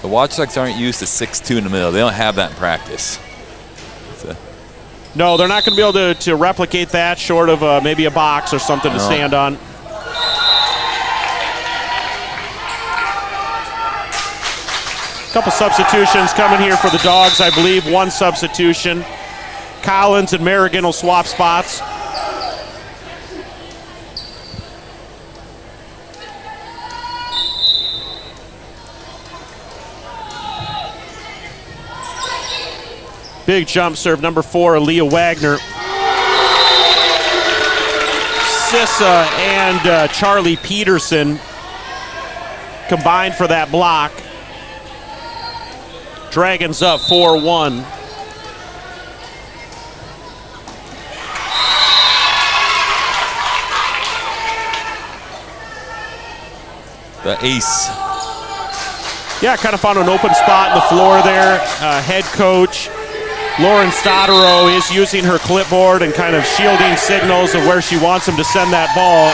The Watchdogs aren't used to 6-2 in the middle. They don't have that in practice. No, they're not going to be able to replicate that short of maybe a box or something to stand on. Couple substitutions coming here for the Dogs, I believe. One substitution. Collins and Merrigan will swap spots. Big jump serve, number 4, Aaliyah Wagner. Sissa and Charlie Peterson combined for that block. Dragons up 4-1. The ace. Yeah, kind of found an open spot in the floor there. Head coach Lauren Stodero is using her clipboard and kind of shielding signals of where she wants them to send that ball.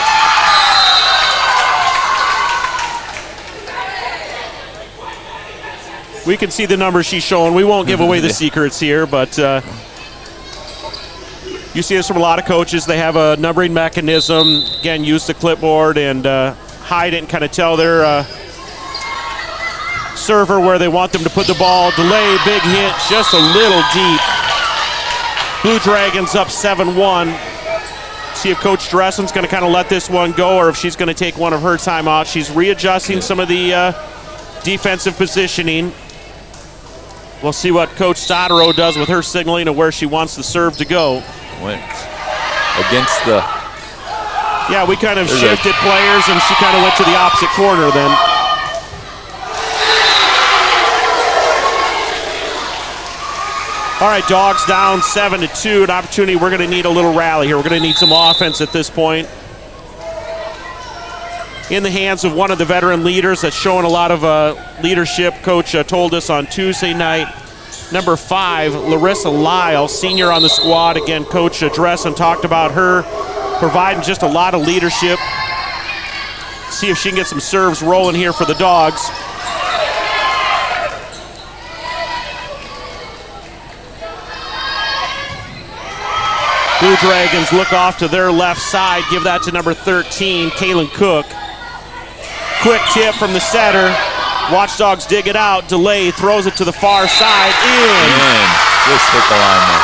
We can see the numbers she's showing. We won't give away the secrets here, but you see this from a lot of coaches. They have a numbering mechanism. Again, use the clipboard and hide it and kind of tell their server where they want them to put the ball. Delay, big hit, just a little deep. Blue Dragons up 7-1. See if Coach Dressen's going to kind of let this one go or if she's going to take one of her timeouts. She's readjusting some of the defensive positioning. We'll see what Coach Stodero does with her signaling of where she wants the serve to go. Went against the... Yeah, we kind of shifted players and she kind of went to the opposite corner then. All right, Dogs down 7-2. An opportunity. We're going to need a little rally here. We're going to need some offense at this point. In the hands of one of the veteran leaders that's showing a lot of leadership. Coach told us on Tuesday night. Number 5, Larissa Lyle, senior on the squad. Again, Coach Dressen talked about her providing just a lot of leadership. See if she can get some serves rolling here for the Dogs. Blue Dragons look off to their left side, give that to number 13, Kaylin Cook. Quick tip from the setter. Watchdogs dig it out. Delay throws it to the far side. In. Just hit the line there.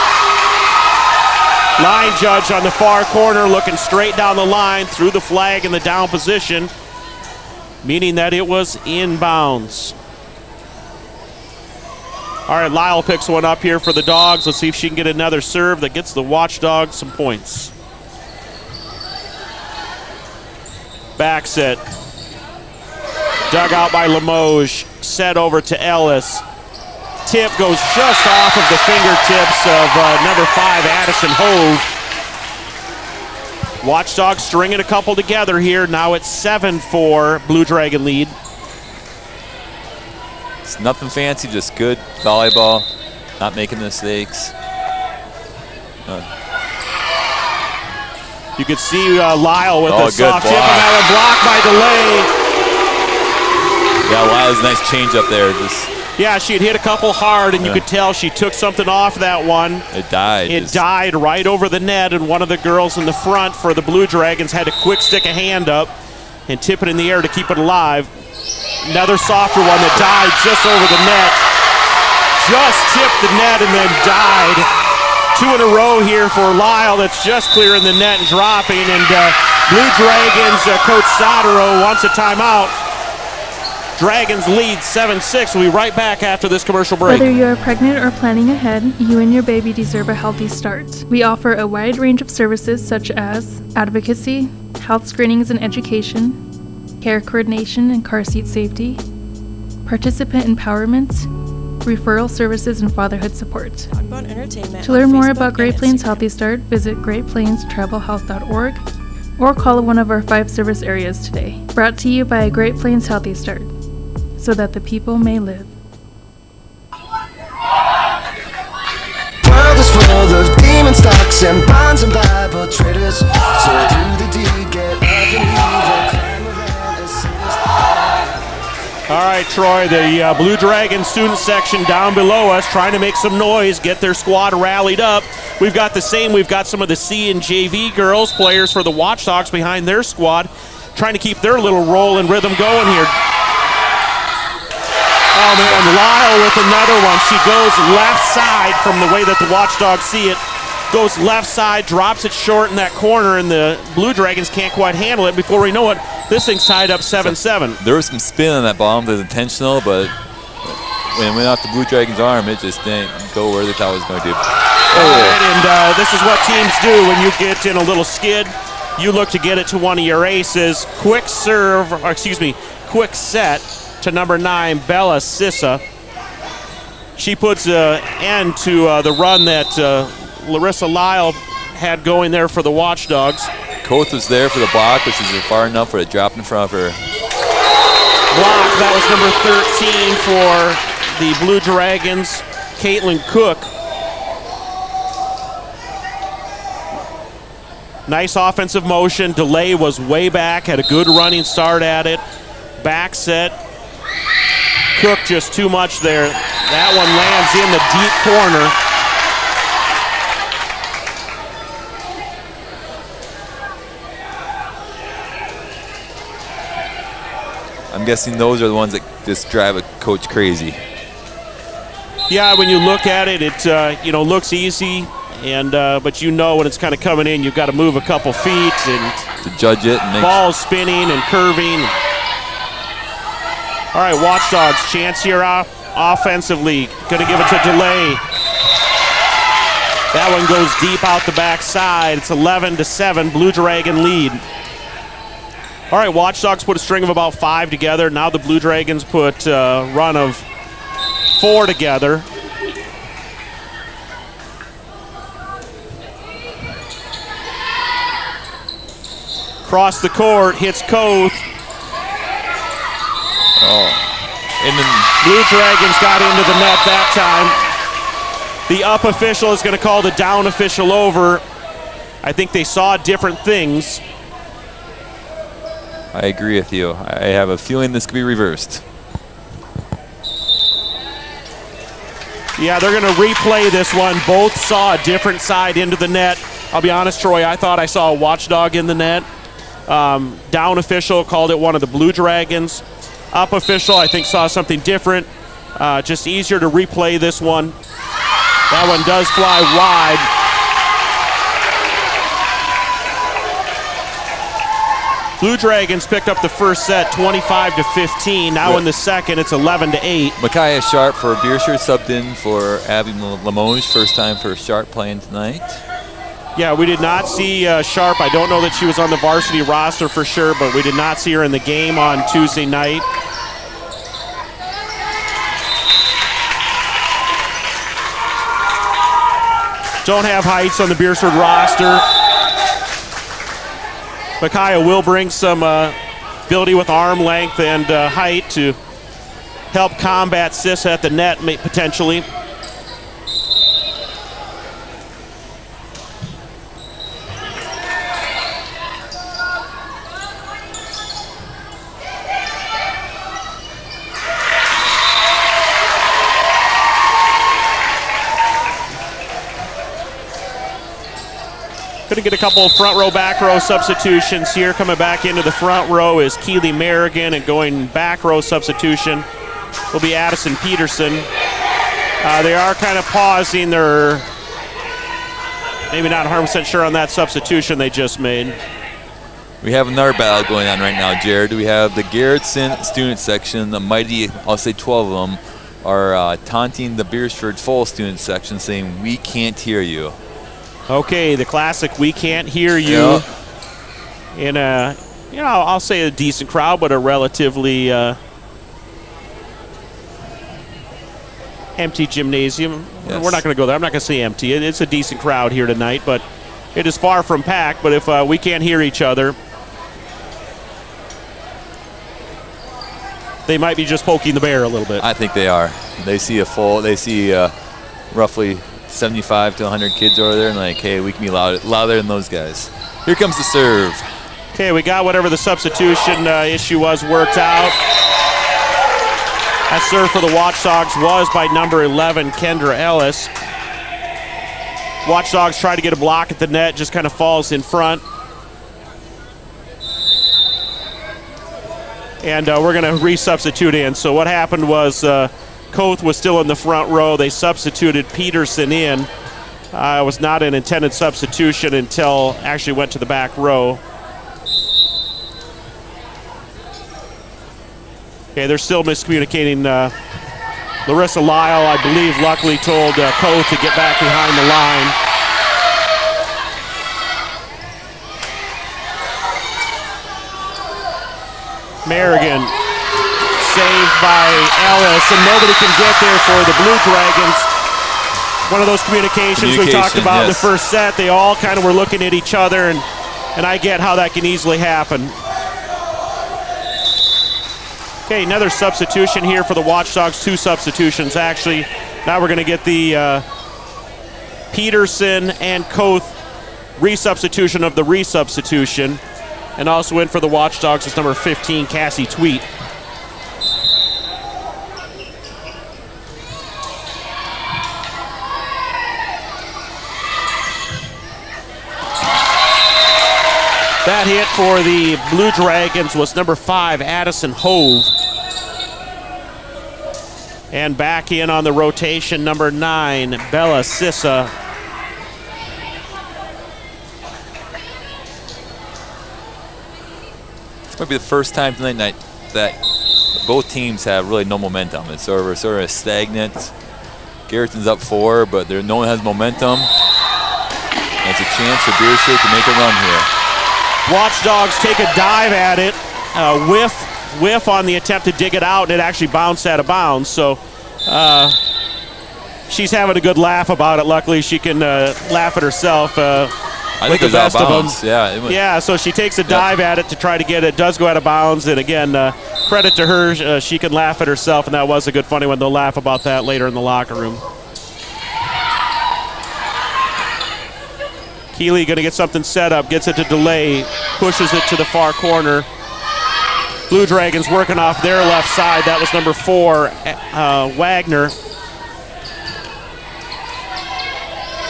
Line judge on the far corner looking straight down the line, threw the flag in the down position, meaning that it was inbounds. All right, Lyle picks one up here for the Dogs. Let's see if she can get another serve that gets the Watchdogs some points. Back set. Dug out by Limoges. Set over to Ellis. Tip goes just off of the fingertips of number 5, Addison Hove. Watchdogs stringing a couple together here. Now it's 7-4, Blue Dragon lead. It's nothing fancy, just good volleyball, not making mistakes. You could see Lyle with a soft block. tip, and that one blocked by Delay. Yeah, Lyle That was a nice change up there. Yeah, she had hit a couple hard, and you could tell she took something off that one. It died. It died right over the net, and one of the girls in the front for the Blue Dragons had to quick stick a hand up and tip it in the air to keep it alive. Another softer one that died just over the net. Just tipped the net and then died. 2 in a row here for Lyle. That's just clearing the net and dropping. And Blue Dragons coach Stodero wants a timeout. Dragons lead 7-6. We'll be right back after this commercial break. Whether you are pregnant or planning ahead, you and your baby deserve a healthy start. We offer a wide range of services such as advocacy, health screenings and education, care coordination and car seat safety, participant empowerment, referral services, and fatherhood support. To learn more about Great Plains Healthy Start, visit greatplainstravelhealth.org or call one of our 5 service areas today. Brought to you by Great Plains Healthy Start, so that the people may live. World is full of demon stocks and bonds and Bible traders. So do the deed, get up and leave. Climb around and see this. All right, Troy, the Blue Dragon student section down below us trying to make some noise, get their squad rallied up. We've got the same. We've got some of the C and JV girls, players for the Watchdogs behind their squad, trying to keep their little roll and rhythm going here. Oh, man, Lyle with another one. She goes left side from the way that the Watchdogs see it. Goes left side, drops it short in that corner, and the Blue Dragons can't quite handle it. Before we know it, this thing's tied up 7-7. There was some spin on that bomb that was intentional, but when it went off the Blue Dragon's arm, it just didn't go where they thought it was going to do. All right, and this is what teams do when you get in a little skid. You look to get it to one of your aces. Quick serve, or excuse me, quick set to number 9, Bella Sissa. She puts an end to the run that Larissa Lyle had going there for the Watchdogs. Koth was there for the block, which is far enough for it dropped in front of her. Block, that was number 13 for the Blue Dragons, Caitlin Cook. Nice offensive motion. Delay was way back, had a good running start at it. Back set. Cook just too much there. That one lands in the deep corner. I'm guessing those are the ones that just drive a coach crazy. Yeah, when you look at it, it looks easy, and but when it's kind of coming in, you've got to move a couple feet and to judge it. And ball spinning and curving. All right, Watchdogs, chance here offensively. Going to give it to Delay. That one goes deep out the backside. It's 11-7, Blue Dragon lead. All right, Watchdogs put a string of about 5 together. Now the Blue Dragons put a run of 4 together. Cross the court, hits Koth. And then Blue Dragons got into the net that time. The up official is going to call the down official over. I think they saw different things. I agree with you. I have a feeling this could be reversed. Yeah, they're going to replay this one. Both saw a different side into the net. I'll be honest, Troy, I thought I saw a Watchdog in the net. Down official called it one of the Blue Dragons. Up official, I think, saw something different. Just easier to replay this one. That one does fly wide. Blue Dragons picked up the first set 25-15. Now in the second, it's 11-8. Micaiah Sharp for Beerscher subbed in for Abby Lamonge. First time for Sharp playing tonight. Yeah, we did not see Sharp. I don't know that she was on the varsity roster for sure, but we did not see her in the game on Tuesday night. Don't have heights on the Beersford roster. Micaiah will bring some ability with arm length and height to help combat Sis at the net potentially. Going to get a couple of front row, back row substitutions here. Coming back into the front row is Keely Merrigan, and going back row substitution will be Addison Peterson. They are kind of pausing. They're maybe not 100% sure on that substitution they just made. We have another battle going on right now, Jared. We have the Garrettson student section, the mighty, I'll say 12 of them, are taunting the Beersford Full student section, saying, "We can't hear you." Okay, the classic "We Can't Hear You" in a, I'll say a decent crowd, but a relatively empty gymnasium. Yes. We're not going to go there. I'm not going to say empty. It's a decent crowd here tonight, but it is far from packed. But if we can't hear each other, they might be just poking the bear a little bit. I think they are. They see roughly 75 to 100 kids over there and like, hey, we can be louder than those guys. Here comes the serve. Okay, we got whatever the substitution issue was worked out. That serve for the Watchdogs was by number 11, Kendra Ellis. Watchdogs try to get a block at the net, just kind of falls in front. And we're going to resubstitute in. So what happened was Koth was still in the front row. They substituted Peterson in. It was not an intended substitution until actually went to the back row. Okay, they're still miscommunicating. Larissa Lyle, I believe, luckily told Koth to get back behind the line. Merrigan saved by Ellis, and nobody can get there for the Blue Dragons. One of those communications we talked about in the first set. They all kind of were looking at each other, and I get how that can easily happen. Okay, another substitution here for the Watchdogs. 2 substitutions, actually. Now we're going to get the Peterson and Koth resubstitution of the resubstitution. And also in for the Watchdogs is number 15, Cassie Tweet. That hit for the Blue Dragons was number 5, Addison Hove. And back in on the rotation, number 9, Bella Sissa. This might be the first time tonight that both teams have really no momentum. It's sort of stagnant. Garrettson's up 4, but no one has momentum. And it's a chance for Beersford to make a run here. Watchdogs take a dive at it, whiff on the attempt to dig it out, and it actually bounced out of bounds. So she's having a good laugh about it. Luckily, she can laugh at herself. I think it was out of bounds. Yeah, so she takes a dive at it to try to get it. It does go out of bounds, and again, credit to her. She can laugh at herself, and that was a good funny one. They'll laugh about that later in the locker room. Keeley going to get something set up, gets it to delay, pushes it to the far corner. Blue Dragons working off their left side. That was number 4, Wagner.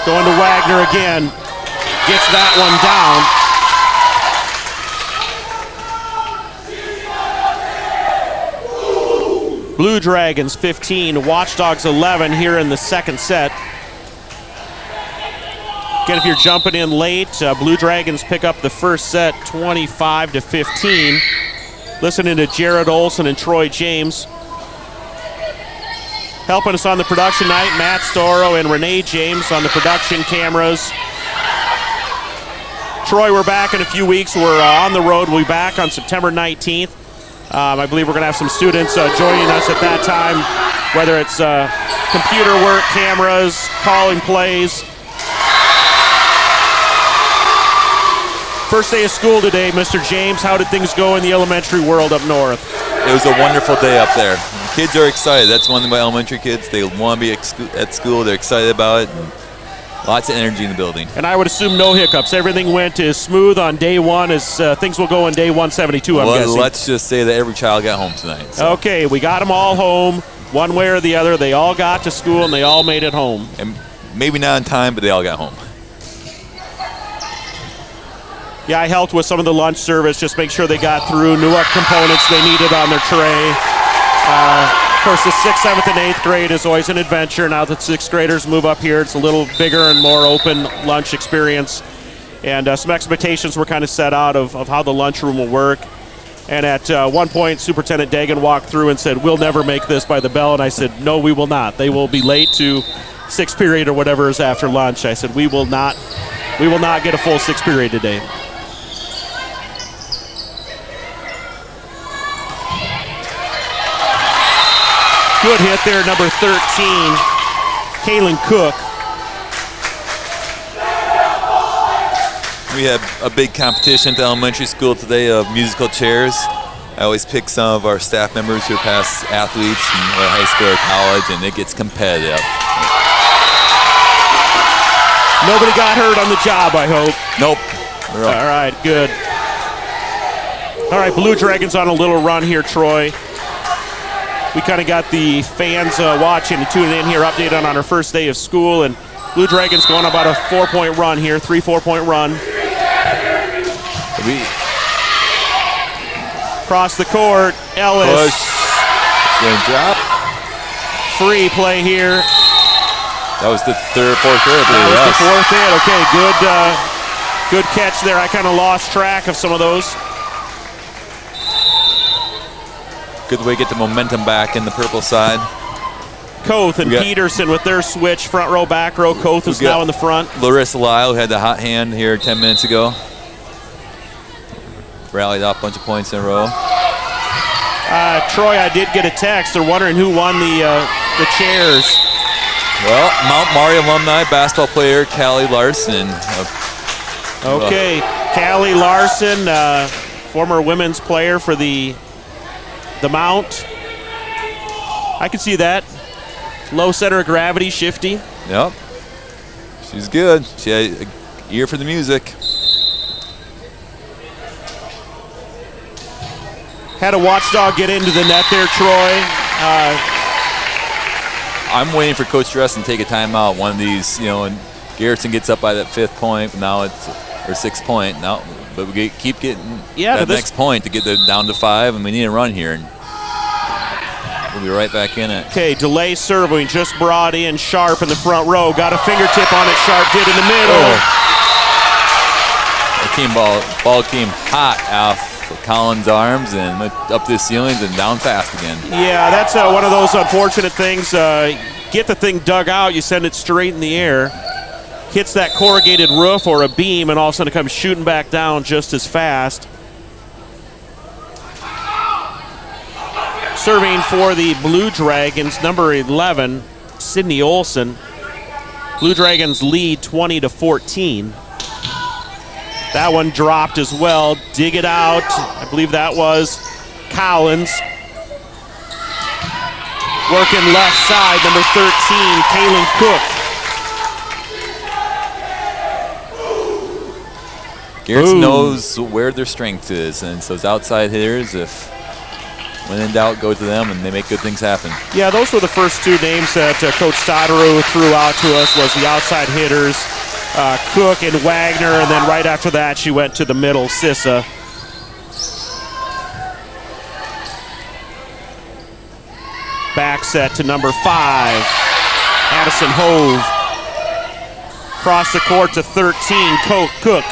Going to Wagner again. Gets that one down. Blue Dragons 15, Watchdogs 11 here in the second set. Again, if you're jumping in late, Blue Dragons pick up the first set 25-15. Listening to Jared Olson and Troy James. Helping us on the production night, Matt Storo and Renee James on the production cameras. Troy, we're back in a few weeks. We're on the road. We'll be back on September 19th. I believe we're going to have some students joining us at that time, whether it's computer work, cameras, calling plays. First day of school today, Mr. James. How did things go in the elementary world up north? It was a wonderful day up there. Kids are excited. That's one of my elementary kids. They want to be at school. They're excited about it. And lots of energy in the building. And I would assume no hiccups. Everything went as smooth on day one as things will go on day 172, I'm guessing. Let's just say that every child got home tonight. So. Okay, we got them all home, one way or the other. They all got to school, and they all made it home. And maybe not on time, but they all got home. Yeah, I helped with some of the lunch service, just make sure they got through, knew what components they needed on their tray. Of course, the 6th, 7th, and 8th grade is always an adventure. Now that 6th graders move up here, it's a little bigger and more open lunch experience. And some expectations were kind of set out of how the lunchroom will work. And at one point, Superintendent Dagan walked through and said, "We'll never make this by the bell." And I said, "No, we will not. They will be late to 6th period or whatever is after lunch." I said, we will not get a full 6th period today. Good hit there, number 13, Kaylin Cook. We have a big competition at the elementary school today of musical chairs. I always pick some of our staff members who are past athletes in high school or college, and it gets competitive. Nobody got hurt on the job, I hope. Nope. All right, good. All right, Blue Dragons on a little run here, Troy. We kind of got the fans watching and tuning in here, updated on our first day of school, and Blue Dragons going about a 4-point run here, 3 4-point run. Across the court, Ellis. Push. Drop. Free play here. That was the fourth hit. That was the fourth hit. Okay, good catch there. I kind of lost track of some of those. Good way to get the momentum back in the purple side. Koth and Peterson with their switch, front row, back row. Koth is now in the front. Larissa Lyle, who had the hot hand here 10 minutes ago. Rallied off a bunch of points in a row. Troy, I did get a text. They're wondering who won the chairs. Well, Mount Maury alumni basketball player Callie Larson. Okay, Callie Larson, former women's player for the Mount. I can see that. Low center of gravity, shifty. Yep. She's good. She had an ear for the music. Had a Watchdog get into the net there, Troy. I'm waiting for Coach Dresden to take a timeout. One of these, and Garrettson gets up by that 5th point. Now it's or 6th point. Now, but we keep getting that next point to get down to 5, and we need a run here. And we'll be right back in it. Okay, delay serving just brought in. Sharp in the front row. Got a fingertip on it. Sharp did in the middle. The ball came hot off Collins' arms and went up to the ceilings and down fast again. Yeah, that's one of those unfortunate things. Get the thing dug out, you send it straight in the air. Hits that corrugated roof or a beam, and all of a sudden it comes shooting back down just as fast. Serving for the Blue Dragons, number 11, Sydney Olson. Blue Dragons lead 20-14. That one dropped as well. Dig it out. I believe that was Collins. Working left side, number 13, Kaylin Cook. Garrett knows where their strength is, and so those outside hitters, when in doubt, go to them, and they make good things happen. Yeah, those were the first 2 names that Coach Stoddard threw out to us, was the outside hitters. Cook and Wagner, and then right after that she went to the middle, Sissa. Back set to number 5, Addison Hove. Cross the court to 13, Cook.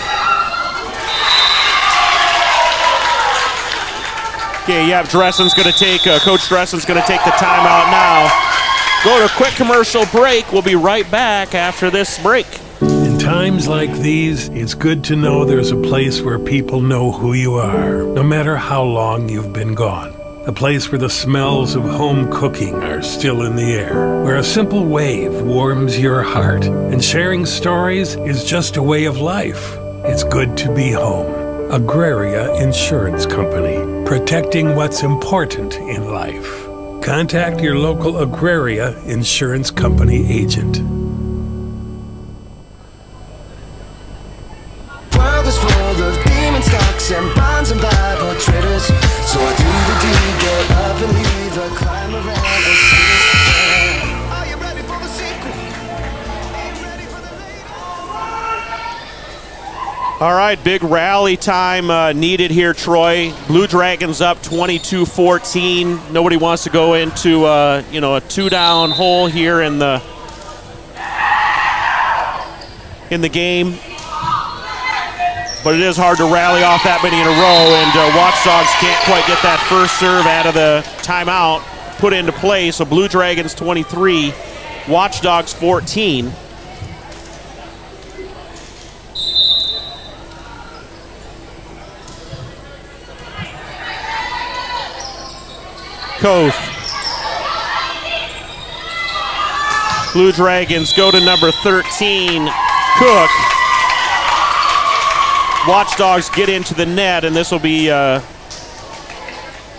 Okay, yeah, Dressen's going to take, Coach Dressen's going to take the timeout now. Go to a quick commercial break. We'll be right back after this break. In times like these, it's good to know there's a place where people know who you are, no matter how long you've been gone. A place where the smells of home cooking are still in the air, where a simple wave warms your heart, and sharing stories is just a way of life. It's good to be home. Agraria Insurance Company, protecting what's important in life. Contact your local Agraria Insurance Company agent. Is full of demon stocks and bonds and Bible traders. So I do the deed, get up and leave, I climb around and see this. Are you ready for the sequel? Are you ready for the latest? All right, big rally time needed here, Troy. Blue Dragons up 22-14. Nobody wants to go into a 2-down hole here in the game. But it is hard to rally off that many in a row, and Watchdogs can't quite get that first serve out of the timeout put into play. So Blue Dragons 23, Watchdogs 14. Koth. Blue Dragons go to number 13, Cook. Watchdogs get into the net, and this will be a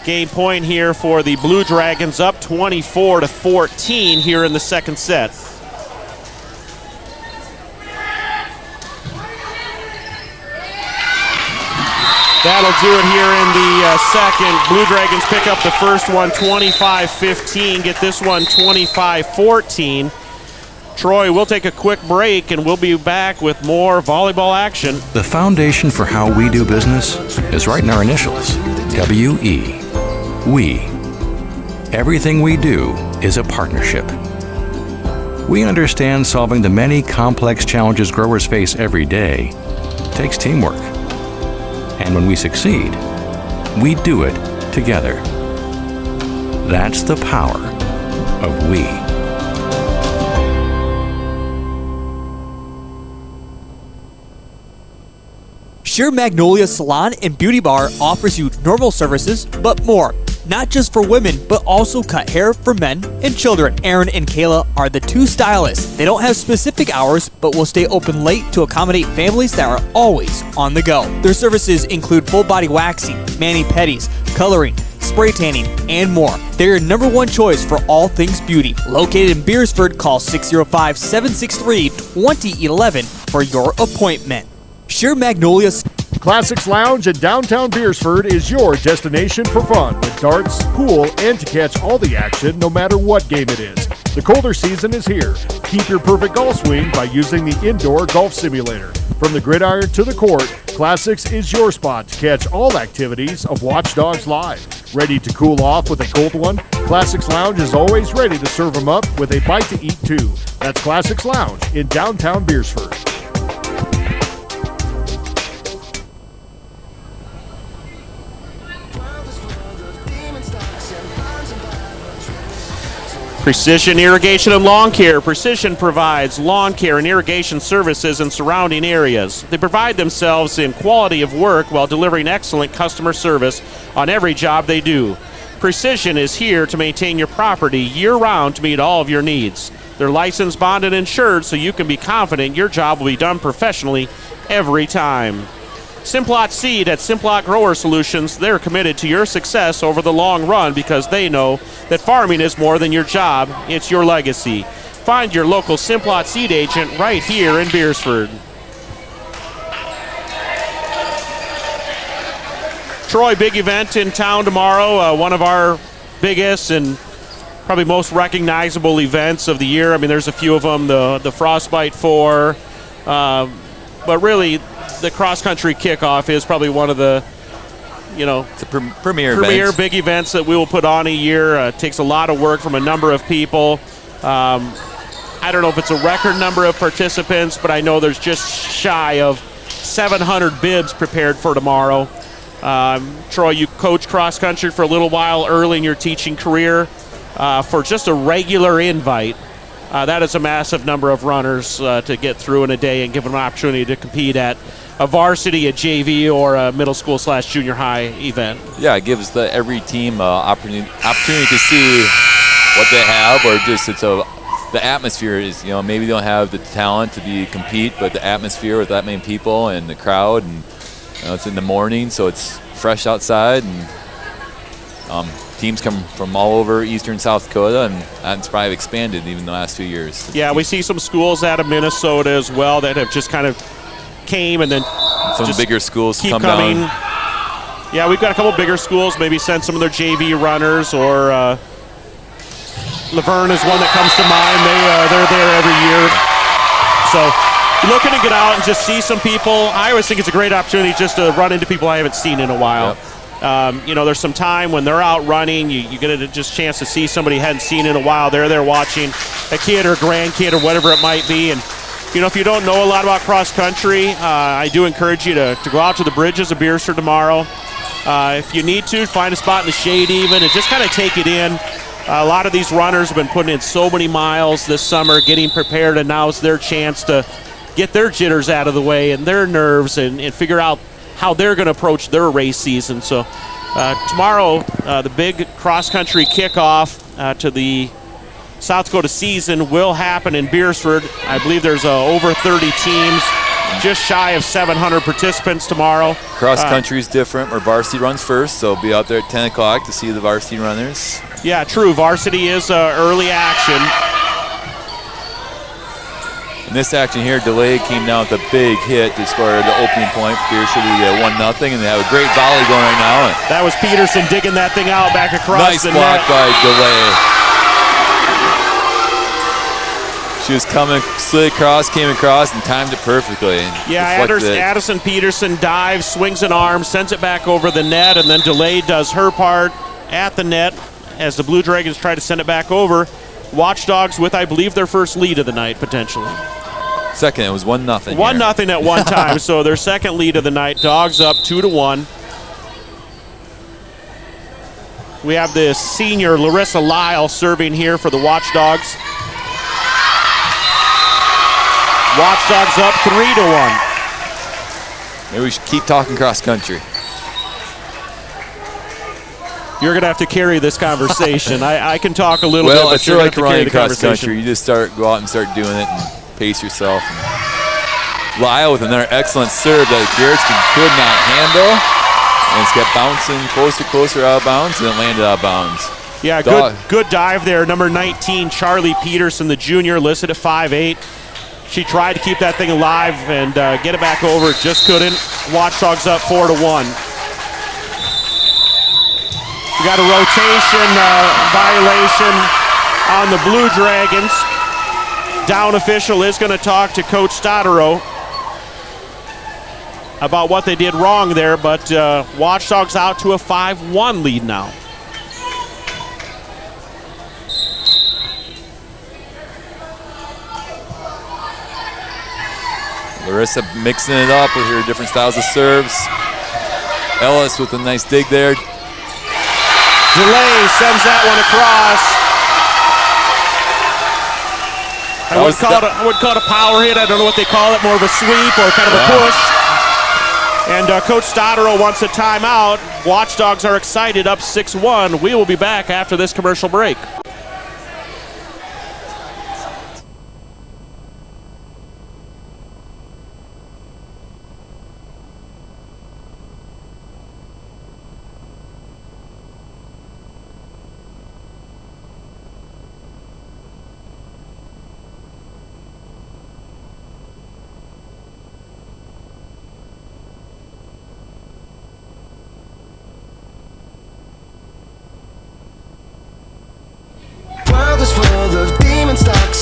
game point here for the Blue Dragons, up 24-14 here in the second set. That'll do it here in the second. Blue Dragons pick up the first one 25-15, get this one 25-14. Troy, we'll take a quick break and we'll be back with more volleyball action. The foundation for how we do business is right in our initials, W-E. We. Everything we do is a partnership. We understand solving the many complex challenges growers face every day takes teamwork. And when we succeed, we do it together. That's the power of we. Sheer Magnolia Salon and Beauty Bar offers you normal services, but more. Not just for women, but also cut hair for men and children. Aaron and Kayla are the two stylists. They don't have specific hours, but will stay open late to accommodate families that are always on the go. Their services include full body waxing, mani-pedis, coloring, spray tanning, and more. They're your number one choice for all things beauty. Located in Beersford, call 605-763-2011 for your appointment. Sheer Magnolia Classics Lounge in downtown Beersford is your destination for fun with darts, pool, and to catch all the action no matter what game it is. The colder season is here. Keep your perfect golf swing by using the indoor golf simulator. From the gridiron to the court, Classics is your spot to catch all activities of Watchdogs Live. Ready to cool off with a cold one? Classics Lounge is always ready to serve them up with a bite to eat too. That's Classics Lounge in downtown Beersford. Precision Irrigation and Lawn Care. Precision provides lawn care and irrigation services in surrounding areas. They pride themselves in quality of work while delivering excellent customer service on every job they do. Precision is here to maintain your property year-round to meet all of your needs. They're licensed, bonded, and insured, so you can be confident your job will be done professionally every time. Simplot Seed at Simplot Grower Solutions, they're committed to your success over the long run because they know that farming is more than your job, it's your legacy. Find your local Simplot Seed agent right here in Beersford. Troy, big event in town tomorrow, one of our biggest and probably most recognizable events of the year. I mean, there's a few of them, the Frostbite 4, but really the cross-country kickoff is probably one of the, it's a premier big events that we will put on a year. It takes a lot of work from a number of people. I don't know if it's a record number of participants, but I know there's just shy of 700 bibs prepared for tomorrow. Troy, you coached cross-country for a little while early in your teaching career. For just a regular invite, that is a massive number of runners to get through in a day and give them an opportunity to compete at a varsity, a JV, or a middle school / junior high event. Yeah, it gives every team opportunity to see what they have, or just the atmosphere is, maybe they don't have the talent to compete, but the atmosphere with that many people and the crowd, and it's in the morning, so it's fresh outside, and teams come from all over eastern South Dakota, and that's probably expanded even the last few years. Yeah, we see some schools out of Minnesota as well that have just kind of came and then some bigger schools keep come coming. down. Yeah, we've got a couple bigger schools, maybe send some of their JV runners, or Laverne is one that comes to mind. They're there every year. So looking to get out and just see some people, I always think it's a great opportunity just to run into people I haven't seen in a while. There's some time when they're out running, you get a just chance to see somebody you hadn't seen in a while. They're there watching a kid or a grandkid or whatever it might be. And, if you don't know a lot about cross country, I do encourage you to go out to the bridges of Beersford tomorrow. If you need to, find a spot in the shade even and just kind of take it in. A lot of these runners have been putting in so many miles this summer, getting prepared, and now it's their chance to get their jitters out of the way and their nerves and figure out how they're going to approach their race season. So tomorrow, the big cross-country kickoff to the South Dakota season will happen in Beersford. I believe there's over 30 teams, just shy of 700 participants tomorrow. Cross country is different, where varsity runs first, so be out there at 10 o'clock to see the varsity runners. Yeah, true. Varsity is early action. In this action here, DeLay came down with a big hit to score the opening point for Beersford. They get 1-0, and they have a great volley going right now. That was Peterson digging that thing out back across the net. Nice block by DeLay. She was slid across, came across, and timed it perfectly. Yeah, Addison Peterson dives, swings an arm, sends it back over the net, and then DeLay does her part at the net as the Blue Dragons try to send it back over. Watchdogs with, I believe, their first lead of the night, potentially. Second, it was 1-0. 1-0 at one time, so their second lead of the night. Dogs up 2-1. We have the senior Larissa Lyle serving here for the Watchdogs. Watchdogs up 3-1. Maybe we should keep talking cross country. You're going to have to carry this conversation. I can talk a little bit, Well, but it's you're like going to running carry the cross country. conversation. You just go out and start doing it and pace yourself. Lyle with another excellent serve that Garretson could not handle. And it's kept bouncing closer out of bounds, and it landed out of bounds. Yeah, good dive there. Number 19, Charlie Peterson, the junior, listed at 5'8". She tried to keep that thing alive and get it back over. Just couldn't. Watchdogs up 4-1. We got a rotation violation on the Blue Dragons. Down official is going to talk to Coach Stodero about what they did wrong there, but Watchdogs out to a 5-1 lead now. Larissa mixing it up with her different styles of serves. Ellis with a nice dig there. DeLay sends that one across. I would call it a power hit. I don't know what they call it, more of a sweep or kind of a push. And Coach Stodero wants a timeout. Watchdogs are excited, up 6-1. We will be back after this commercial break.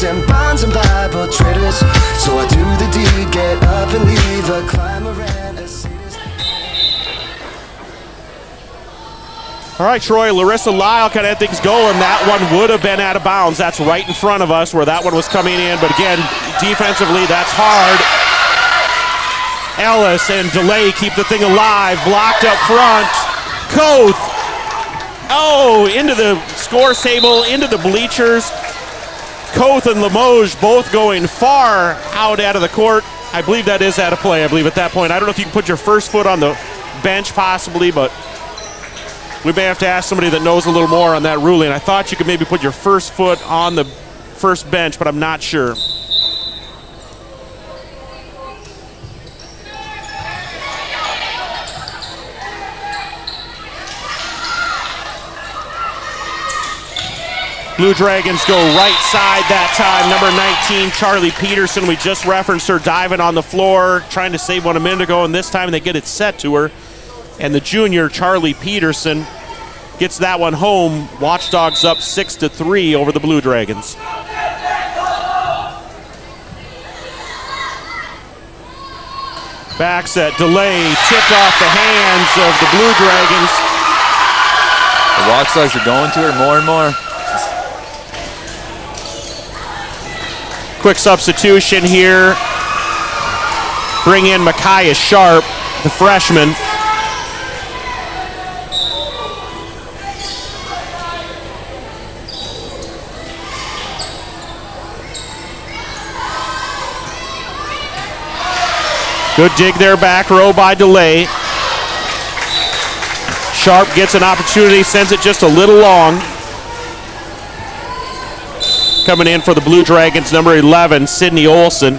And bonds and Bible traders. So I do the deed, get up and leave a climb around a Cedars. All right, Troy, Larissa Lyle kind of had things going. That one would have been out of bounds. That's right in front of us where that one was coming in. But again, defensively, that's hard. Ellis and DeLay keep the thing alive. Blocked up front. Koth. Oh, into the score table, into the bleachers. Koth and Limoges both going far out of the court. I believe that is out of play, I believe, at that point. I don't know if you can put your first foot on the bench possibly, but we may have to ask somebody that knows a little more on that ruling. I thought you could maybe put your first foot on the first bench, but I'm not sure. Blue Dragons go right side that time. Number 19, Charlie Peterson. We just referenced her diving on the floor, trying to save one a minute ago, and this time they get it set to her. And the junior, Charlie Peterson, gets that one home. Watchdogs up 6-3 over the Blue Dragons. Back set, delay, tipped off the hands of the Blue Dragons. The Watchdogs are going to her more and more. Quick substitution here. Bring in Micaiah Sharp, the freshman. Good dig there, back row by Delay. Sharp gets an opportunity, sends it just a little long. Coming in for the Blue Dragons, number 11, Sydney Olson.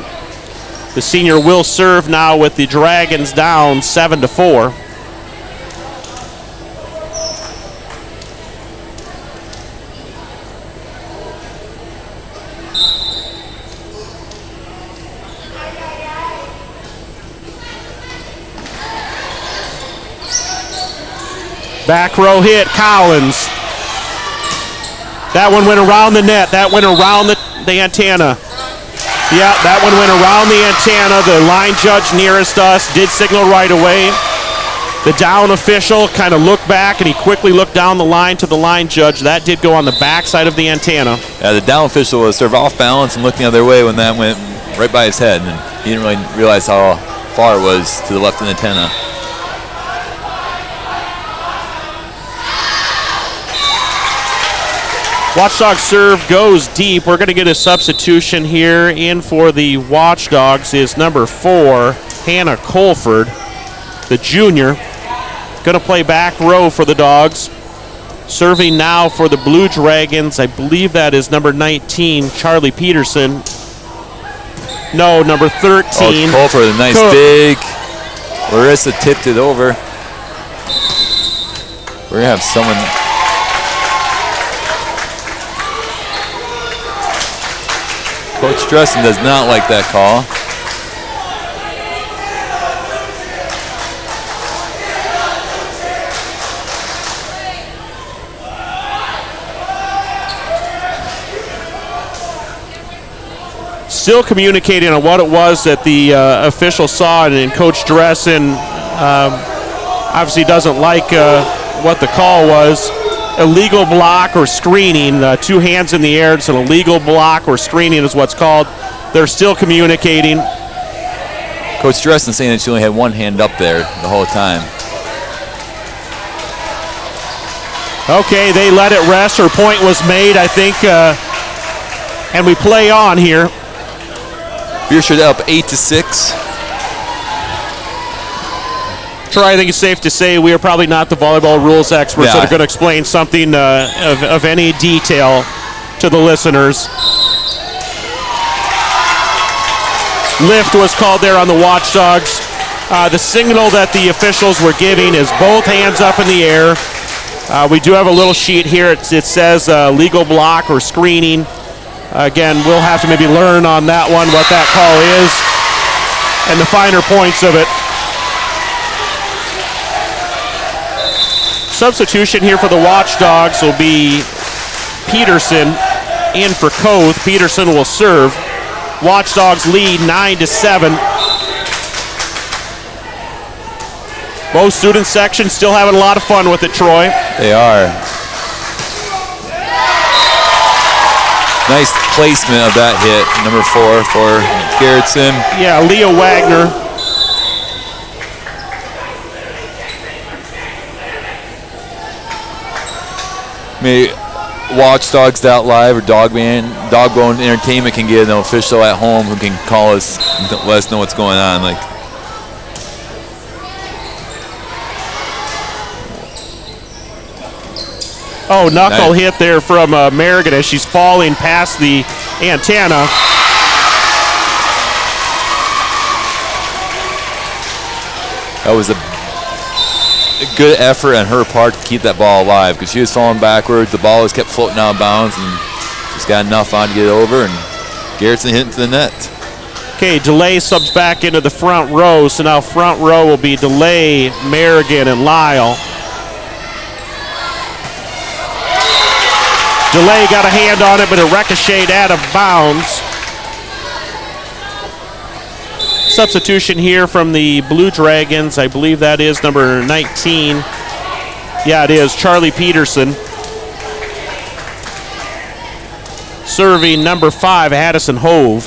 The senior will serve now with the Dragons down 7-4. Back row hit, Collins. That one went around the net. That went around the antenna. Yeah, that one went around the antenna. The line judge nearest us did signal right away. The down official kind of looked back, and he quickly looked down the line to the line judge. That did go on the backside of the antenna. Yeah, the down official was sort of off balance and looked the other way when that went right by his head, and he didn't really realize how far it was to the left of the antenna. Watchdog serve goes deep. We're going to get a substitution here. In for the Watchdogs is number 4, Hannah Colford, the junior. Going to play back row for the Dogs. Serving now for the Blue Dragons, I believe that is number 19, Charlie Peterson. No, number 13. Oh, Colford, a nice dig. Larissa tipped it over. We're going to have someone... Coach Dressen does not like that call. Still communicating on what it was that the official saw, and Coach Dressen obviously doesn't like what the call was. Illegal block or screening, 2 hands in the air. It's an illegal block or screening is what's called. They're still communicating. Coach Dressen saying that she only had one hand up there the whole time. Okay, they let it rest. Her point was made, I think, and we play on here. Beershire up 8-6. Troy, I think it's safe to say we are probably not the volleyball rules experts that are going to explain something of any detail to the listeners. Lift was called there on the Watchdogs. The signal that the officials were giving is both hands up in the air. We do have a little sheet here. It says legal block or screening. Again, we'll have to maybe learn on that one what that call is and the finer points of it. Substitution here for the Watchdogs will be Peterson in for Koth. Peterson will serve. Watchdogs lead 9-7. Both student sections still having a lot of fun with it, Troy. They are. Nice placement of that hit, number 4 for Garrettson. Yeah, Leah Wagner. Maybe Watchdogs Out Live or Dogbone Entertainment can get an official at home who can call us and let us know what's going on. Like, oh, knuckle hit there from Merrigan as she's falling past the antenna. that was a good effort on her part to keep that ball alive because she was falling backwards. The ball was kept floating out of bounds and just got enough on to get it over, and Garrettson hit into the net. Okay, Delay subs back into the front row, so now front row will be Delay, Merrigan, and Lyle. Delay got a hand on it, but it ricocheted out of bounds. Substitution here from the Blue Dragons. I believe that is number 19. Yeah, it is. Charlie Peterson. Serving number 5, Addison Hove.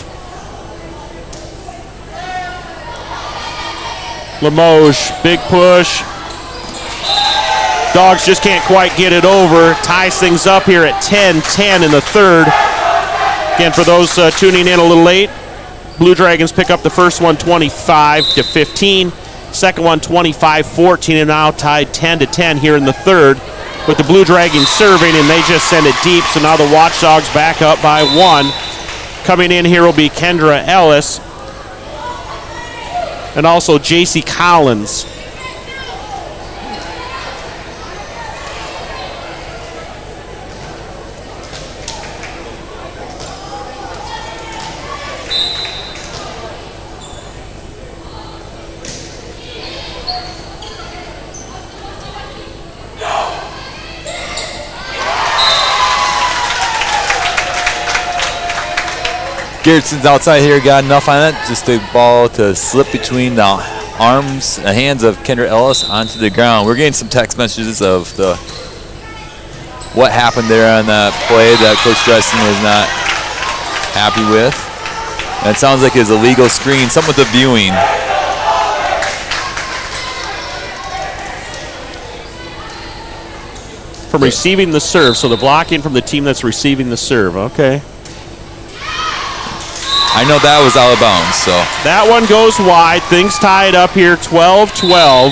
Limoges, big push. Dogs just can't quite get it over. Ties things up here at 10-10 in the third. Again, for those tuning in a little late, Blue Dragons pick up the first one 25-15. Second one 25-14, and now tied 10-10 here in the third. With the Blue Dragons serving, and they just send it deep, so now the Watchdogs back up by 1. Coming in here will be Kendra Ellis and also J.C. Collins. Garrettson's outside here, got enough on it. Just a ball to slip between the arms and hands of Kendra Ellis onto the ground. We're getting some text messages of what happened there on that play that Coach Dresden was not happy with. And it sounds like it was a legal screen, something with the viewing. From receiving the serve, so the blocking from the team that's receiving the serve. Okay. I know that was out of bounds, so. That one goes wide. Things tied up here, 12-12.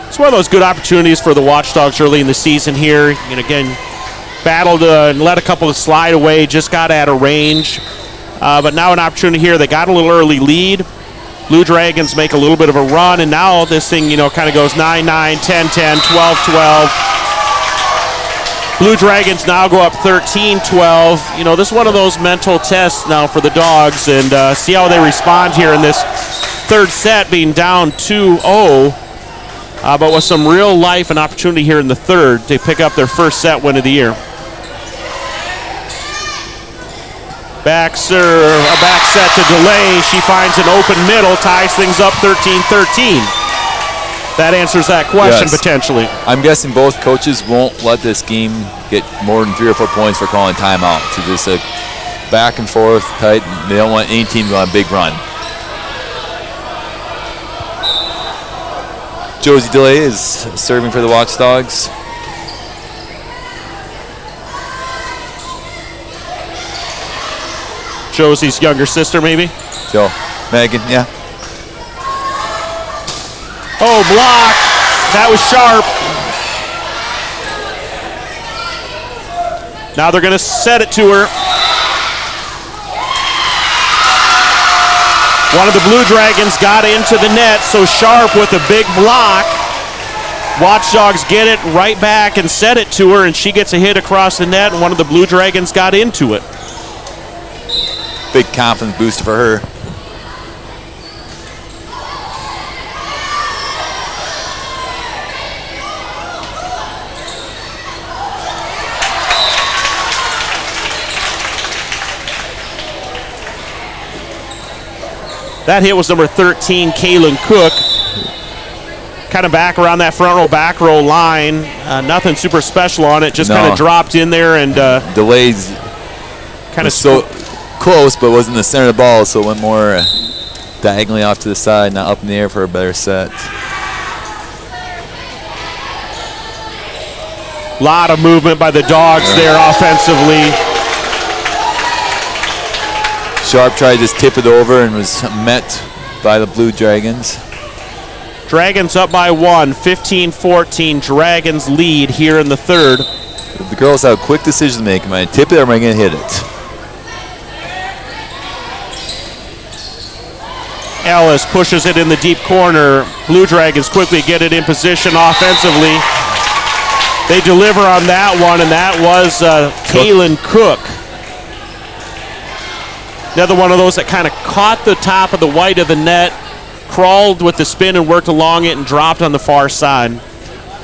It's one of those good opportunities for the Watchdogs early in the season here. And again, battled and let a couple of slide away, just got out of range. But now an opportunity here. They got a little early lead. Blue Dragons make a little bit of a run, and now this thing, kind of goes 9-9, 10-10, 12-12. Blue Dragons now go up 13-12. This is one of those mental tests now for the Dogs, and see how they respond here in this third set, being down 2-0. But with some real life and opportunity here in the third to pick up their first set win of the year. Back serve, a back set to delay. She finds an open middle, ties things up 13-13. That answers that question, yes. Potentially. I'm guessing both coaches won't let this game get more than 3 or 4 points for calling timeout. So just a back and forth tight. They don't want any team to go on a big run. Josie DeLay is serving for the Watchdogs. Josie's younger sister, maybe? Joe. Megan, yeah. Oh, block. That was sharp. Now they're going to set it to her. One of the Blue Dragons got into the net, so Sharp with a big block. Watchdogs get it right back and set it to her, and she gets a hit across the net, and one of the Blue Dragons got into it. Big confidence boost for her. That hit was number 13, Kaylin Cook. Kind of back around that front row, back row line. Nothing super special on it, just kind of dropped in there and delays. Kind of so close, but wasn't the center of the ball, so it went more diagonally off to the side, not up in the air for a better set. Lot of movement by the Dogs there offensively. Sharp tried to just tip it over and was met by the Blue Dragons. Dragons up by 1, 15-14. Dragons lead here in the third. The girls have a quick decision to make. Am I going to tip it or am I going to hit it? Ellis pushes it in the deep corner. Blue Dragons quickly get it in position offensively. They deliver on that one, and that was Kaylin Cook. Another one of those that kind of caught the top of the white of the net, crawled with the spin and worked along it and dropped on the far side.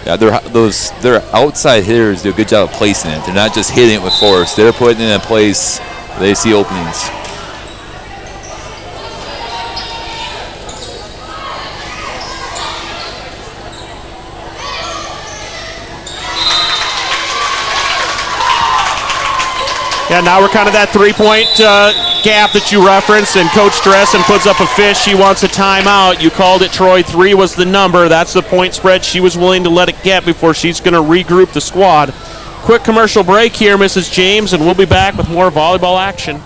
Yeah, their outside hitters do a good job of placing it. They're not just hitting it with force. They're putting it in a place where they see openings. Yeah, now we're kind of that three-point gap that you referenced, and Coach Dressen puts up a fist. She wants a timeout. You called it, Troy. 3 was the number. That's the point spread she was willing to let it get before she's going to regroup the squad. Quick commercial break here, Mrs. James, and we'll be back with more volleyball action.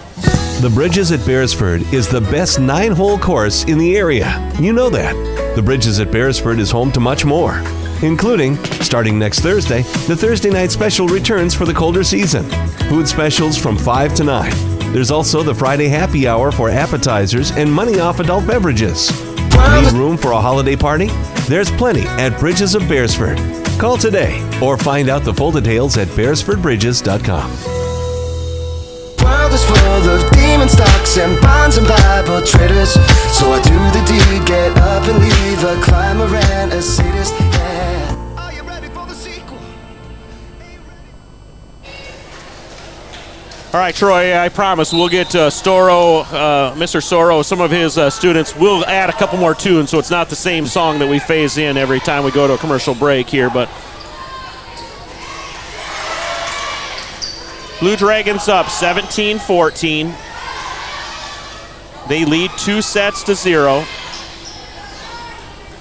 The Bridges at Beresford is the best 9-hole course in the area. You know that. The Bridges at Beresford is home to much more, including, starting next Thursday, the Thursday night special returns for the colder season. Food specials from 5 to 9. There's also the Friday happy hour for appetizers and money off adult beverages. Need room for a holiday party? There's plenty at Bridges of Beresford. Call today or find out the full details at beresfordbridges.com. World is full of demon stocks and bonds and Bible traders. So I do the deed, get up and leave a climber and a sadist. Yeah. Are you ready for the sequel? All right, Troy, I promise we'll get Mr. Soro, some of his students. We'll add a couple more tunes so it's not the same song that we phase in every time we go to a commercial break here. But Blue Dragons up 17-14. They lead 2-0.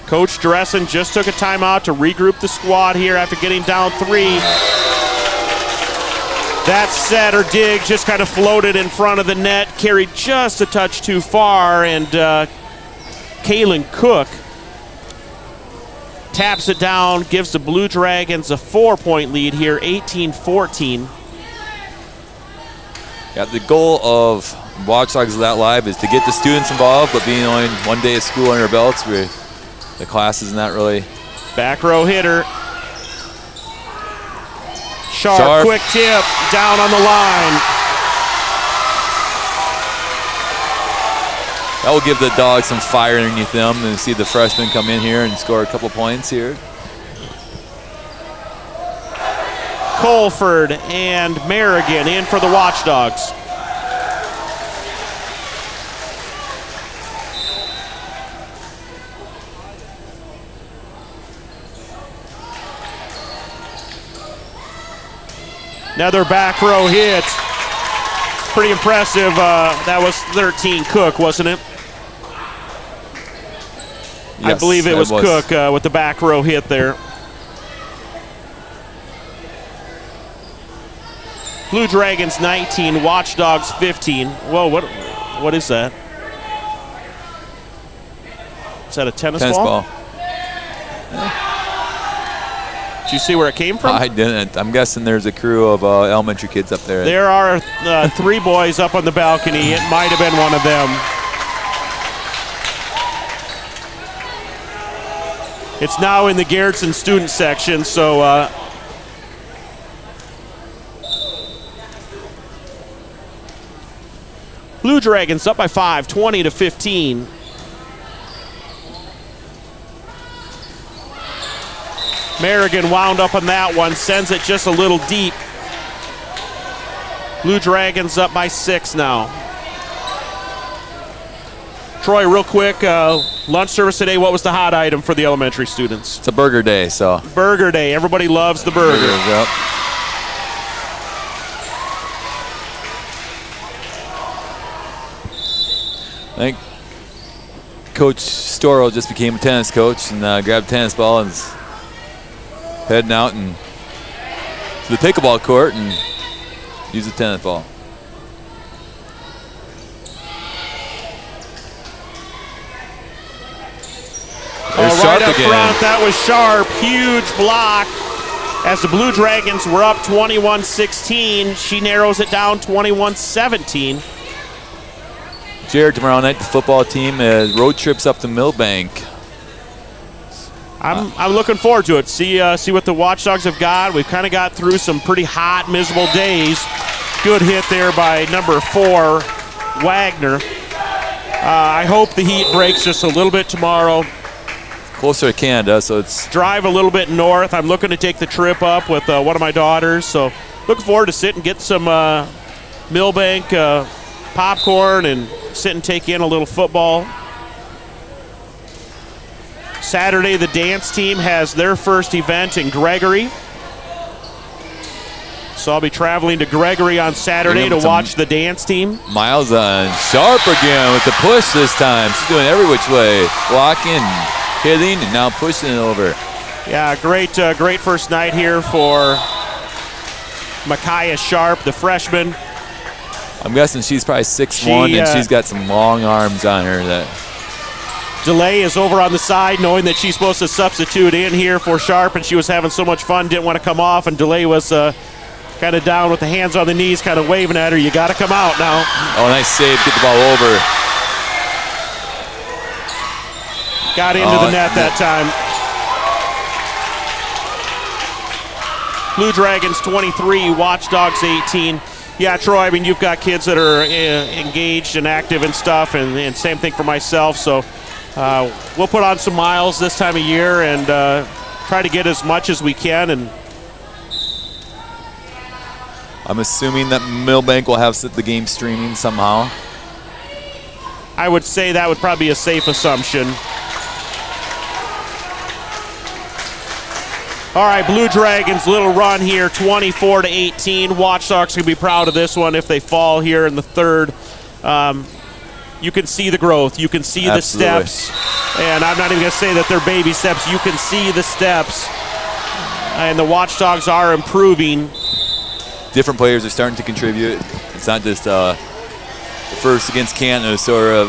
Coach Dressen just took a timeout to regroup the squad here after getting down 3. That set or dig just kind of floated in front of the net, carried just a touch too far, and Kaylin Cook taps it down, gives the Blue Dragons a 4-point lead here, 18-14. Yeah, the goal of Watchdogs That Live is to get the students involved, but being only one day of school under our belts, the class is not really. Back row hitter. Sharp, quick tip, down on the line. That will give the Dogs some fire underneath them, and see the freshmen come in here and score a couple points here. Colford and Merrigan in for the Watchdogs. Another back row hit. Pretty impressive. That was 13 Cook, wasn't it? Yes, I believe it was Cook with the back row hit there. Blue Dragons 19, Watchdogs 15. Whoa, what is that? Is that a tennis ball? Did you see where it came from? I didn't. I'm guessing there's a crew of elementary kids up there. There are 3 boys up on the balcony. It might have been one of them. It's now in the Garrettson student section, so Blue Dragons up by 5, 20-15. Merrigan wound up on that one, sends it just a little deep. Blue Dragons up by 6 now. Troy, real quick, lunch service today, what was the hot item for the elementary students? It's a burger day, so. Burger day, everybody loves the burger. Burgers, yep. I think Coach Storrow just became a tennis coach and grabbed a tennis ball and is heading out and to the pickleball court and use the tennis ball. Right up front, that was Sharp. Huge block as the Blue Dragons were up 21-16. She narrows it down 21-17. Jared, tomorrow night the football team road trips up to Millbank. I'm looking forward to it. See what the Watchdogs have got. We've kind of got through some pretty hot, miserable days. Good hit there by number 4, Wagner. I hope the heat breaks just a little bit tomorrow. Closer to Canada, so it's... Drive a little bit north. I'm looking to take the trip up with one of my daughters. So looking forward to sit and get some Millbank popcorn and sit and take in a little football. Saturday, the dance team has their first event in Gregory. So I'll be traveling to Gregory on Saturday to watch the dance team. Miles on Sharp again with the push this time. She's doing every which way. Blocking, hitting, and now pushing it over. Yeah, great first night here for Micaiah Sharp, the freshman. I'm guessing she's probably 6'1", and she's got some long arms on her. That DeLay is over on the side, knowing that she's supposed to substitute in here for Sharp, and she was having so much fun, didn't want to come off, and DeLay was kind of down with the hands on the knees, kind of waving at her. You got to come out now. Oh, nice save. Get the ball over. Got into the net that time. Blue Dragons 23, Watchdogs 18. Yeah, Troy, I mean, you've got kids that are engaged and active and stuff, and same thing for myself. So we'll put on some miles this time of year and try to get as much as we can. And I'm assuming that Millbank will have the game streaming somehow. I would say that would probably be a safe assumption. All right, Blue Dragons, little run here, 24-18. Watchdogs can be proud of this one if they fall here in the third. You can see the growth. You can see the steps. And I'm not even going to say that they're baby steps. You can see the steps. And the Watchdogs are improving. Different players are starting to contribute. It's not just the first against Canton, it was sort of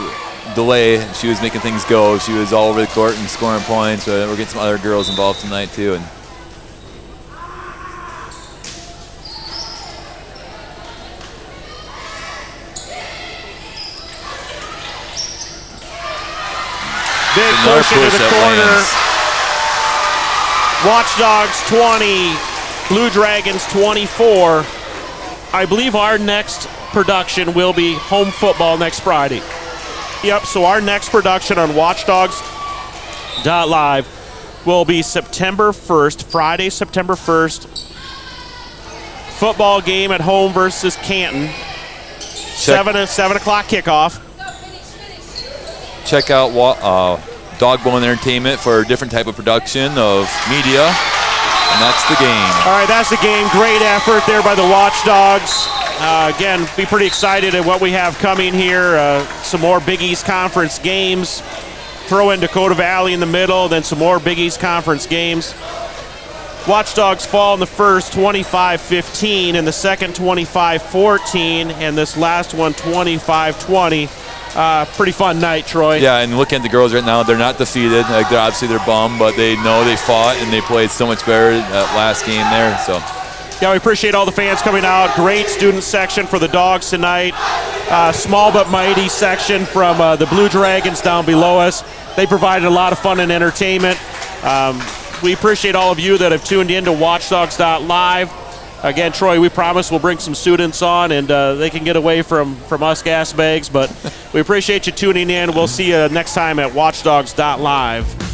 DeLay. She was making things go. She was all over the court and scoring points. We're getting some other girls involved tonight, too. And big push into the corner. Watchdogs 20, Blue Dragons 24. I believe our next production will be home football next Friday. Yep, so our next production on Watchdogs.live will be September 1st, Friday, September 1st. Football game at home versus Canton. 7 o'clock kickoff. Check out Dogbone Entertainment for a different type of production of media, and that's the game. All right, that's the game. Great effort there by the Watchdogs. Again, be pretty excited at what we have coming here. Some more Big East Conference games. Throw in Dakota Valley in the middle, then some more Big East Conference games. Watchdogs fall in the first 25-15, in the second 25-14, and this last one 25-20. Pretty fun night, Troy. Yeah, and looking at the girls right now, they're not defeated. Like, they're bummed, but they know they fought and they played so much better that last game there. So, yeah, we appreciate all the fans coming out. Great student section for the Dogs tonight. Small but mighty section from the Blue Dragons down below us. They provided a lot of fun and entertainment. We appreciate all of you that have tuned in to Watchdogs.live. Again, Troy, we promise we'll bring some students on and they can get away from us gas bags, but we appreciate you tuning in. We'll see you next time at Watchdogs.live.